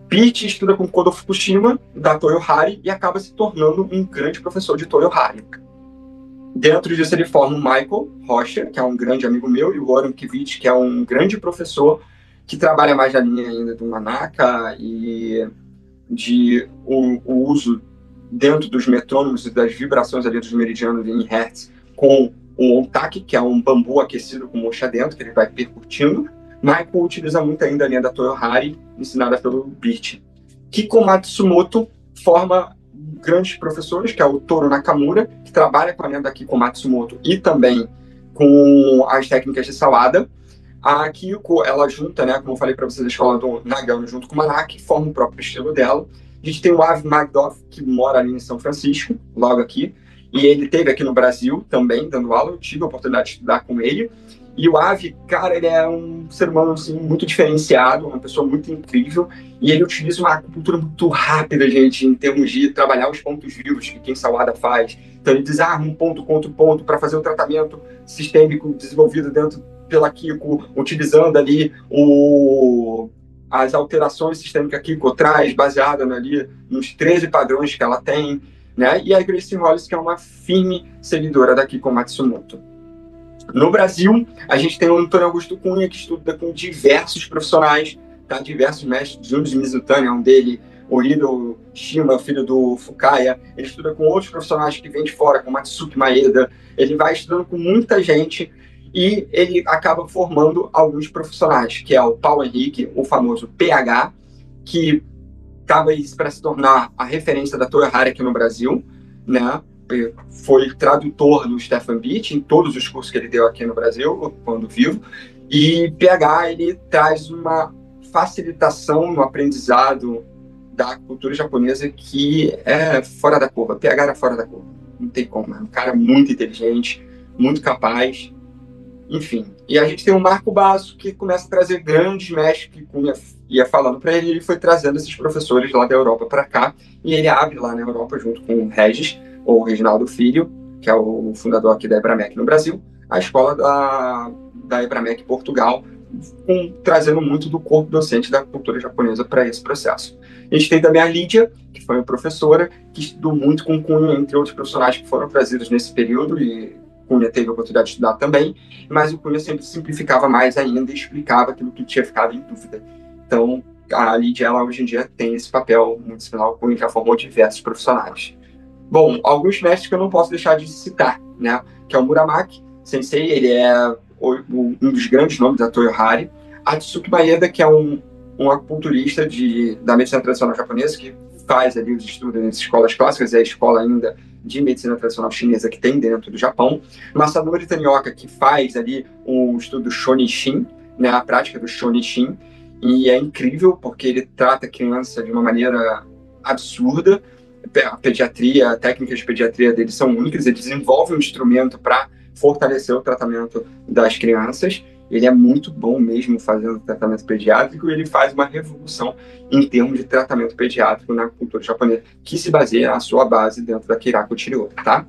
Birch estuda com Kodo Fukushima, da Toyo Hari, e acaba se tornando um grande professor de Toyo Hari. Dentro disso ele forma o Michael Rocha, que é um grande amigo meu, e o Warren Kivich, que é um grande professor que trabalha mais na linha ainda do Manaka e de o uso dentro dos metrônomos e das vibrações ali dos meridianos em hertz com o ontake, que é um bambu aquecido com mocha dentro, que ele vai percutindo. Michael utiliza muito ainda a linha da Toyo Hari, ensinada pelo Birch. Kiko Matsumoto forma grandes professores, que é o Toru Nakamura, que trabalha com a linha da Kiko Matsumoto e também com as técnicas de Sawada. A Kiko, ela junta, né, como eu falei para vocês, a escola do Nagano junto com o Manaka, que forma o próprio estilo dela. A gente tem o Avi Magdoff, que mora ali em São Francisco, logo aqui, e ele esteve aqui no Brasil também, dando aula, eu tive a oportunidade de estudar com ele. E o Avi, cara, ele é um ser humano assim, muito diferenciado, uma pessoa muito incrível, e ele utiliza uma acupuntura muito rápida, gente, em termos de trabalhar os pontos vivos que quem Sawada faz. Então ele diz, um ponto contra o ponto, para fazer o tratamento sistêmico desenvolvido dentro pela Kiko, utilizando ali as alterações sistêmicas que a Kiko traz, baseada ali nos 13 padrões que ela tem, né? E a Gracie Hollis, que é uma firme seguidora da Kiko Matsumoto. No Brasil, a gente tem o Antônio Augusto Cunha, que estuda com diversos profissionais, tá? Diversos mestres, Júnior Mizutani é um dele, Orido Shima, filho do Fukaya, ele estuda com outros profissionais que vêm de fora, como Matsuki Maeda, ele vai estudando com muita gente e ele acaba formando alguns profissionais, que é o Paulo Henrique, o famoso PH, que estava aí para se tornar a referência da Toyohari aqui no Brasil, né? Foi tradutor do Stefan Beach em todos os cursos que ele deu aqui no Brasil, quando vivo, e PH ele traz uma facilitação no aprendizado da cultura japonesa que é fora da curva. PH era fora da curva, não tem como, é um cara muito inteligente, muito capaz, enfim. E a gente tem o Marco Basso, que começa a trazer grandes mestres que Cunha ia falando para ele, ele foi trazendo esses professores lá da Europa para cá, e ele abre lá na Europa, junto com o Regis, ou Reginaldo Filho, que é o fundador aqui da Ebramec no Brasil, a escola da Ebramec Portugal, trazendo muito do corpo docente da cultura japonesa para esse processo. A gente tem também a Lídia, que foi uma professora que estudou muito com Cunha, entre outros profissionais que foram trazidos nesse período, e Cunha teve a oportunidade de estudar também, mas o Cunha sempre simplificava mais ainda e explicava aquilo que tinha ficado em dúvida. Então, a Lídia, ela hoje em dia tem esse papel muito similar ao Cunha, que já formou diversos profissionais. Bom, alguns mestres que eu não posso deixar de citar, né? Que é o Muramaki Sensei, ele é um dos grandes nomes da Toyohari. Atsuki Maeda, que é um acupunturista da medicina tradicional japonesa, que faz ali os estudos nas escolas clássicas, é a escola ainda de medicina tradicional chinesa que tem dentro do Japão. Masanori Tanioka, que faz ali o estudo do Shonishin, né? A prática do Shonishin, e é incrível porque ele trata a criança de uma maneira absurda. A pediatria, técnicas de pediatria dele são únicas, ele desenvolve um instrumento para fortalecer o tratamento das crianças. Ele é muito bom mesmo fazendo tratamento pediátrico, e ele faz uma revolução em termos de tratamento pediátrico na cultura japonesa, que se baseia a sua base dentro da Kiraku Chiryo, tá?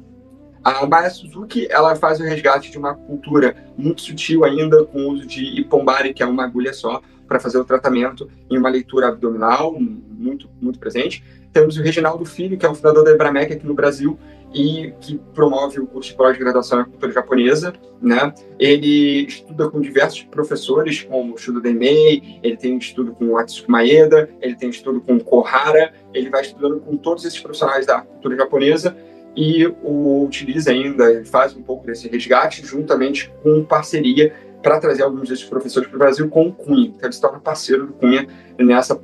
A Maya Suzuki, ela faz o resgate de uma cultura muito sutil ainda, com o uso de Ipombari, que é uma agulha só, para fazer o tratamento em uma leitura abdominal, muito, muito presente. Temos o Reginaldo Filho, que é o fundador da Ebramec aqui no Brasil, e que promove o curso de pós-graduação em cultura japonesa, né? Ele estuda com diversos professores, como o Shudo Denmei, ele tem estudo com o Atsuki Maeda, ele tem estudo com o Kohara, ele vai estudando com todos esses profissionais da cultura japonesa, e o utiliza ainda, ele faz um pouco desse resgate, juntamente com parceria, para trazer alguns desses professores para o Brasil com o Cunha. Então, ele se torna parceiro do Cunha nessa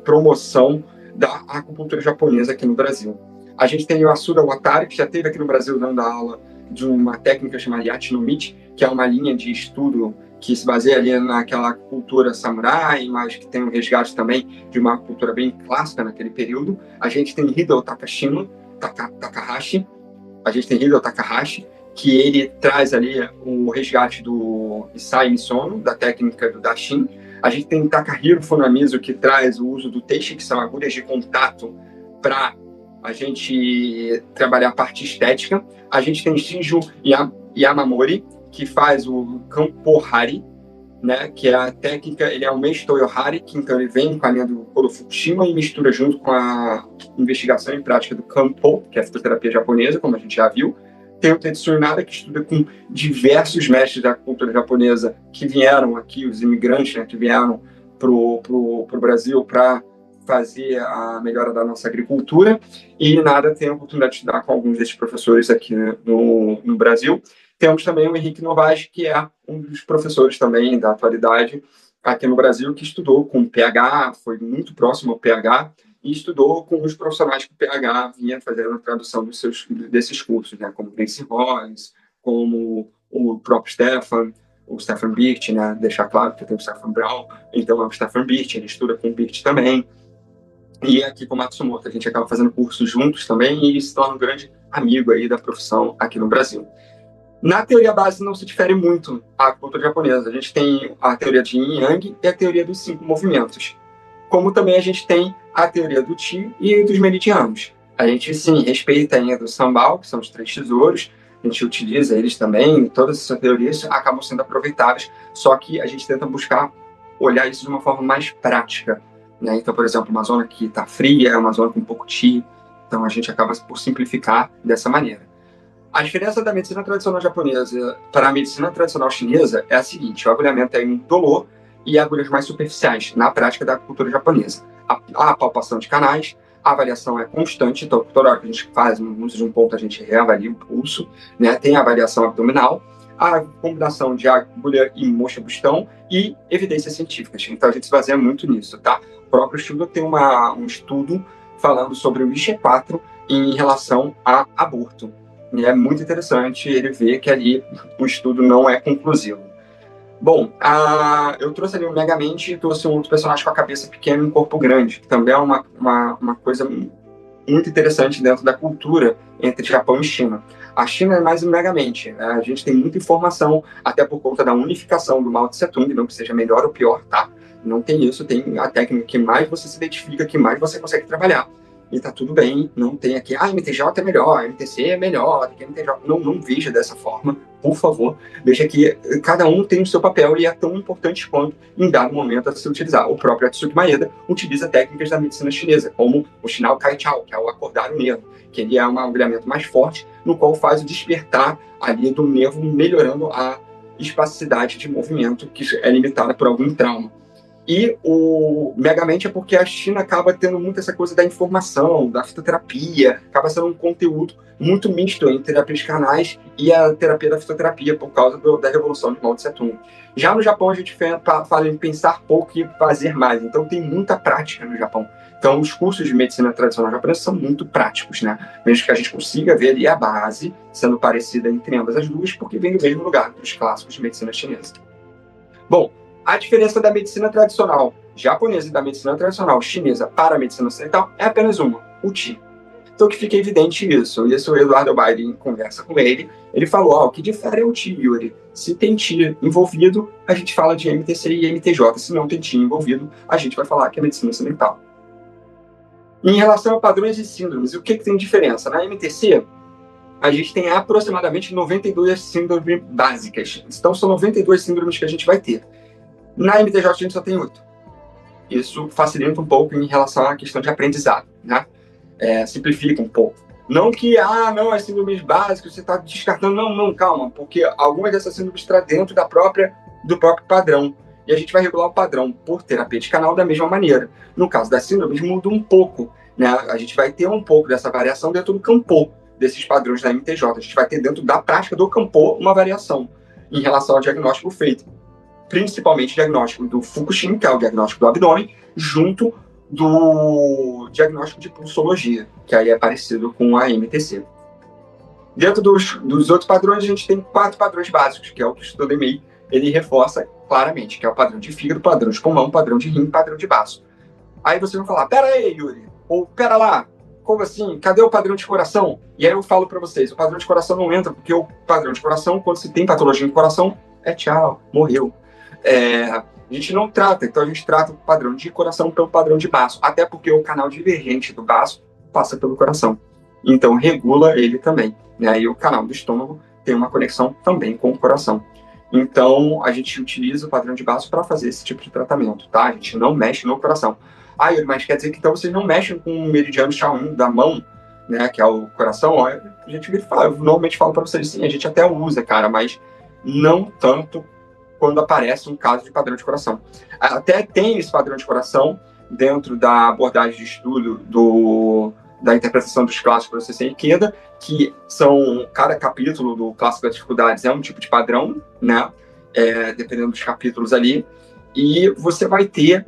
promoção da acupuntura japonesa aqui no Brasil. A gente tem o Asuda Watari, que já esteve aqui no Brasil dando aula de uma técnica chamada Yachinomichi, que é uma linha de estudo que se baseia ali naquela cultura samurai, mas que tem um resgate também de uma cultura bem clássica naquele período. A gente tem Hideo Takahashi, que ele traz ali o resgate do Isai Misono, da técnica do Dashin. A gente tem Takahiro Funamizu, que traz o uso do teishi, que são agulhas de contato, para a gente trabalhar a parte estética. A gente tem Shinju Yamamori, que faz o Kampohari, né, que é a técnica, ele é um Meishi Toyohari, que então ele vem com a linha do Kodo Fukushima e mistura junto com a investigação e prática do Kampo, que é a fitoterapia japonesa, como a gente já viu. Tem o Tetsuya Nada, que estuda com diversos mestres da cultura japonesa que vieram aqui, os imigrantes, né, que vieram pro Brasil para fazer a melhora da nossa agricultura, e Nada tem a oportunidade de estudar com alguns desses professores aqui no Brasil. Temos também o Henrique Novais, que é um dos professores também da atualidade aqui no Brasil, que estudou com o PH, foi muito próximo ao PH, e estudou com os profissionais que o PH vinha fazendo a tradução desses cursos, né, como Nancy Royce, como o próprio o Stefan Birch, né, deixar claro que tem o Stefan Brown, então é o Stefan Birch, ele estuda com o Birch também, e aqui com o Matsumoto, a gente acaba fazendo cursos juntos também, e se torna um grande amigo aí da profissão aqui no Brasil. Na teoria base não se difere muito a cultura japonesa. A gente tem a teoria de Yin e Yang e a teoria dos 5 movimentos. Como também a gente tem a teoria do Chi e dos meridianos. A gente, sim, respeita ainda o Sambal, que são os 3 tesouros. A gente utiliza eles também. Todas essas teorias acabam sendo aproveitadas. Só que a gente tenta buscar olhar isso de uma forma mais prática, né? Então, por exemplo, uma zona que está fria é uma zona com pouco Chi. Então, a gente acaba por simplificar dessa maneira. A diferença da medicina tradicional japonesa para a medicina tradicional chinesa é a seguinte: o agulhamento é indolor e agulhas mais superficiais, na prática da cultura japonesa. A palpação de canais, A avaliação é constante, então toda hora que a gente faz um uso de um ponto, a gente reavalia o pulso, né? Tem a avaliação abdominal, a combinação de agulha e moxa-bustão e evidências científicas. Então a gente se baseia muito nisso, tá? O próprio estudo tem um estudo falando sobre o IG4 em relação a aborto. E é muito interessante ele ver que ali o estudo não é conclusivo. Bom, eu trouxe ali o Megamente e trouxe um outro personagem com a cabeça pequena e um corpo grande, que também é uma coisa muito interessante dentro da cultura entre Japão e China. A China é mais o Megamente, né? A gente tem muita informação, até por conta da unificação do Mao Tse Tung, não que seja melhor ou pior, tá? Não tem isso, tem a técnica que mais você se identifica, que mais você consegue trabalhar. E tá tudo bem, não tem aqui, MTJ é melhor, MTC é melhor, que MTJ. Não veja dessa forma, por favor. Veja que cada um tem o seu papel e é tão importante quanto em dado momento a se utilizar. O próprio Atsuki Maeda utiliza técnicas da medicina chinesa, como o Shinao Kai Chao, que é o acordar o nervo, que ele é um agulhamento mais forte, no qual faz o despertar ali do nervo, melhorando a espasticidade de movimento, que é limitada por algum trauma. E o Megamente é porque a China acaba tendo muito essa coisa da informação, da fitoterapia, acaba sendo um conteúdo muito misto entre terapias carnais e a terapia da fitoterapia, por causa da revolução de Mao Tse Tung. Já no Japão, a gente fala em pensar pouco e fazer mais, então tem muita prática no Japão. Então, os cursos de medicina tradicional japonesa são muito práticos, né? Mesmo que a gente consiga ver ali a base sendo parecida entre ambas as duas, porque vem do mesmo lugar dos clássicos de medicina chinesa. Bom, a diferença da medicina tradicional japonesa e da medicina tradicional chinesa para a medicina ocidental é apenas uma, o Qi. Então que fica evidente isso. Isso o Eduardo Biden conversa com ele. Ele falou, o que difere é o Qi, Yuri. Se tem Qi envolvido, a gente fala de MTC e MTJ. Se não tem Qi envolvido, a gente vai falar que é medicina ocidental. Em relação a padrões e síndromes, o que tem diferença? Na MTC, a gente tem aproximadamente 92 síndromes básicas. Então são 92 síndromes que a gente vai ter. Na MTJ a gente só tem 8. Isso facilita um pouco em relação à questão de aprendizado, né? Simplifica um pouco. Não que, as síndromes básicas você está descartando. Não, calma, porque algumas dessas síndromes estão dentro do próprio padrão. E a gente vai regular o padrão por terapia de canal da mesma maneira. No caso das síndromes, muda um pouco, né? A gente vai ter um pouco dessa variação dentro do campo desses padrões da MTJ. A gente vai ter dentro da prática do campo uma variação em relação ao diagnóstico feito. Principalmente o diagnóstico do Fukushima, que é o diagnóstico do abdômen, junto do diagnóstico de pulsologia, que aí é parecido com a MTC. Dentro dos outros padrões, a gente tem 4 padrões básicos, que é o que o estudo EMEI, ele reforça claramente, que é o padrão de fígado, padrão de pulmão, padrão de rim, padrão de baço. Aí vocês vão falar, pera aí, Yuri, ou pera lá, como assim? Cadê o padrão de coração? E aí eu falo para vocês, o padrão de coração não entra, porque o padrão de coração, quando se tem patologia no coração, é tchau, morreu. A gente não trata, então a gente trata o padrão de coração pelo padrão de baço, até porque o canal divergente do baço passa pelo coração, então regula ele também, né? E o canal do estômago tem uma conexão também com o coração, então a gente utiliza o padrão de baço para fazer esse tipo de tratamento, tá? A gente não mexe no coração. Mas quer dizer que então vocês não mexem com o meridiano Shaolin da mão, né, que é o coração? A gente eu normalmente falo para vocês, sim, a gente até usa, cara, mas não tanto quando aparece um caso de padrão de coração. Até tem esse padrão de coração dentro da abordagem de estudo da interpretação dos clássicos do C.C. Ikeda, que são, cada capítulo do Clássico das Dificuldades é um tipo de padrão, né? Dependendo dos capítulos ali, e você vai ter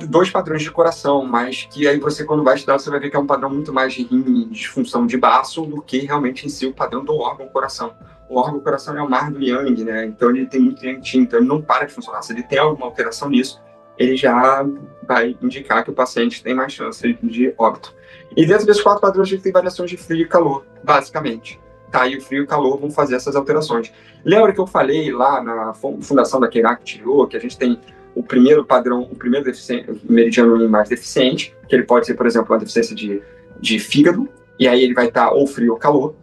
2 padrões de coração, mas que aí você, quando vai estudar, você vai ver que é um padrão muito mais de rim, de disfunção de baço, do que realmente em si o padrão do órgão coração. O órgão coração é o mar do Yang, né? Então ele tem muito Yang, então ele não para de funcionar. Se ele tem alguma alteração nisso, ele já vai indicar que o paciente tem mais chance de óbito. E dentro desses 4 padrões, a gente tem variações de frio e calor, basicamente. Tá, e o frio e o calor vão fazer essas alterações. Lembra que eu falei lá na fundação da Keiraku Chirô, que a gente tem o primeiro padrão, o primeiro meridiano mais deficiente, que ele pode ser, por exemplo, uma deficiência de fígado, e aí ele vai estar ou frio ou calor.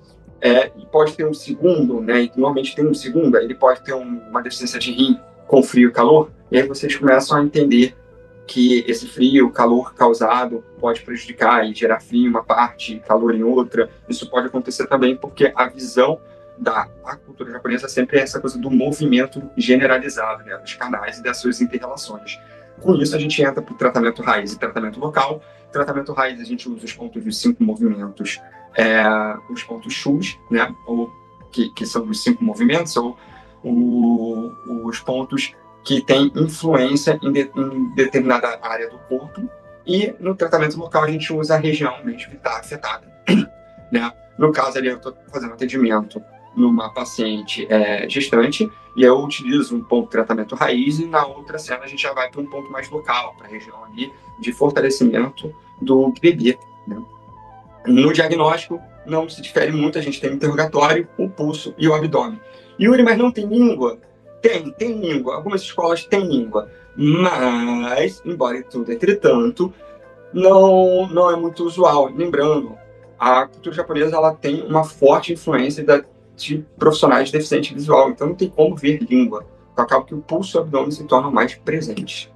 E pode ter um segundo, né? E normalmente tem um segundo, ele pode ter uma deficiência de rim com frio e calor, e aí vocês começam a entender que esse frio, calor causado pode prejudicar e gerar frio em uma parte, calor em outra. Isso pode acontecer também porque a visão da cultura japonesa sempre é essa coisa do movimento generalizado, né, dos canais e das suas inter-relações. Com isso, a gente entra para o tratamento raiz e tratamento local. Tratamento raiz, a gente usa os pontos dos 5 movimentos, os pontos Schuss, né? Que são os 5 movimentos, ou os pontos que têm influência em determinada área do corpo. E no tratamento local, a gente usa a região mesmo que está afetada. Né? No caso, ali, eu estou fazendo atendimento numa paciente gestante, e eu utilizo um ponto de tratamento raiz, e na outra cena a gente já vai para um ponto mais local, para a região ali de fortalecimento do bebê. Né? No diagnóstico, não se difere muito, a gente tem o interrogatório, o pulso e o abdômen. Yuri, mas não tem língua? Tem língua. Algumas escolas têm língua. Mas, embora tudo, entretanto, não é muito usual. Lembrando, a cultura japonesa ela tem uma forte influência de profissionais de deficiente visual, então não tem como ver língua. Então acaba que o pulso e o abdômen se tornam mais presentes.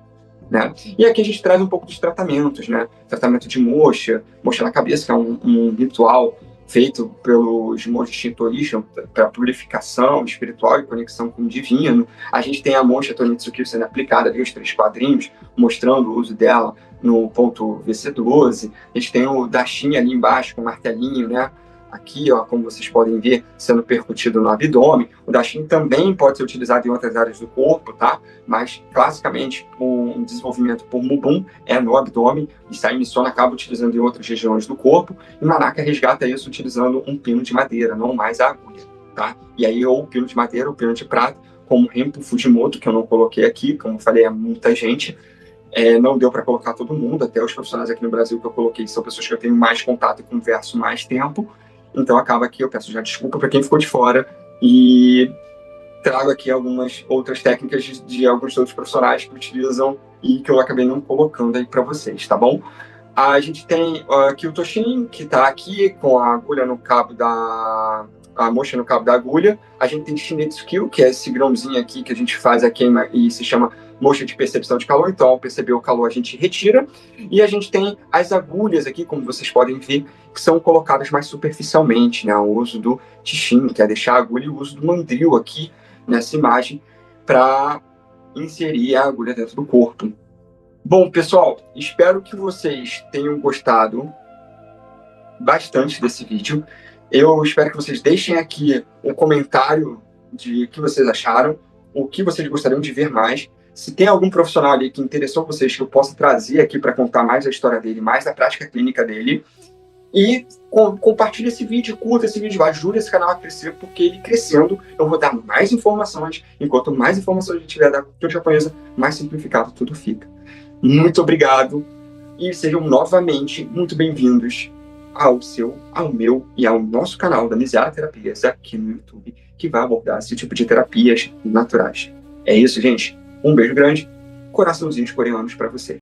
Né? E aqui a gente traz um pouco dos tratamentos, né? Tratamento de moxa na cabeça, que é um ritual feito pelos monges shintoístas para purificação espiritual e conexão com o divino. A gente tem a mocha Tonitsuki sendo aplicada ali, os 3 quadrinhos, mostrando o uso dela no ponto VC12. A gente tem o dashin ali embaixo com o martelinho, né? Aqui, ó, como vocês podem ver, sendo percutido no abdômen. O dashin também pode ser utilizado em outras áreas do corpo, tá? Mas, classicamente, o desenvolvimento por Mubun é no abdômen, e Sai-Missona acaba utilizando em outras regiões do corpo, e Manaka resgata isso utilizando um pino de madeira, não mais a agulha, tá? E aí, ou o pino de madeira, ou o pino de prata, como Renpo Fujimoto, que eu não coloquei aqui, como eu falei, é muita gente. Não deu para colocar todo mundo, até os profissionais aqui no Brasil que eu coloquei são pessoas que eu tenho mais contato e converso mais tempo. Então acaba que eu peço já desculpa para quem ficou de fora e trago aqui algumas outras técnicas de alguns outros profissionais que utilizam e que eu acabei não colocando aí para vocês, tá bom? A gente tem aqui o Toshin, que está aqui com a agulha no cabo a mocha no cabo da agulha. A gente tem Shinetsuki, que é esse grãozinho aqui que a gente faz a queima e se chama mocha de percepção de calor. Então, ao perceber o calor, a gente retira. E a gente tem as agulhas aqui, como vocês podem ver, que são colocadas mais superficialmente, né? O uso do Tishin, que é deixar a agulha, e o uso do mandril aqui nessa imagem para inserir a agulha dentro do corpo. Bom, pessoal, espero que vocês tenham gostado bastante desse vídeo. Eu espero que vocês deixem aqui um comentário de o que vocês acharam, o que vocês gostariam de ver mais. Se tem algum profissional ali que interessou vocês, que eu possa trazer aqui para contar mais a história dele, mais da prática clínica dele. E compartilhe esse vídeo, curta esse vídeo, ajude esse canal a crescer, porque ele crescendo, eu vou dar mais informações. Enquanto mais informações a gente tiver da cultura japonesa, mais simplificado tudo fica. Muito obrigado e sejam novamente muito bem-vindos ao meu e ao nosso canal da Miziara Terapias aqui no YouTube, que vai abordar esse tipo de terapias naturais. É isso, gente. Um beijo grande, coraçãozinhos coreanos para você.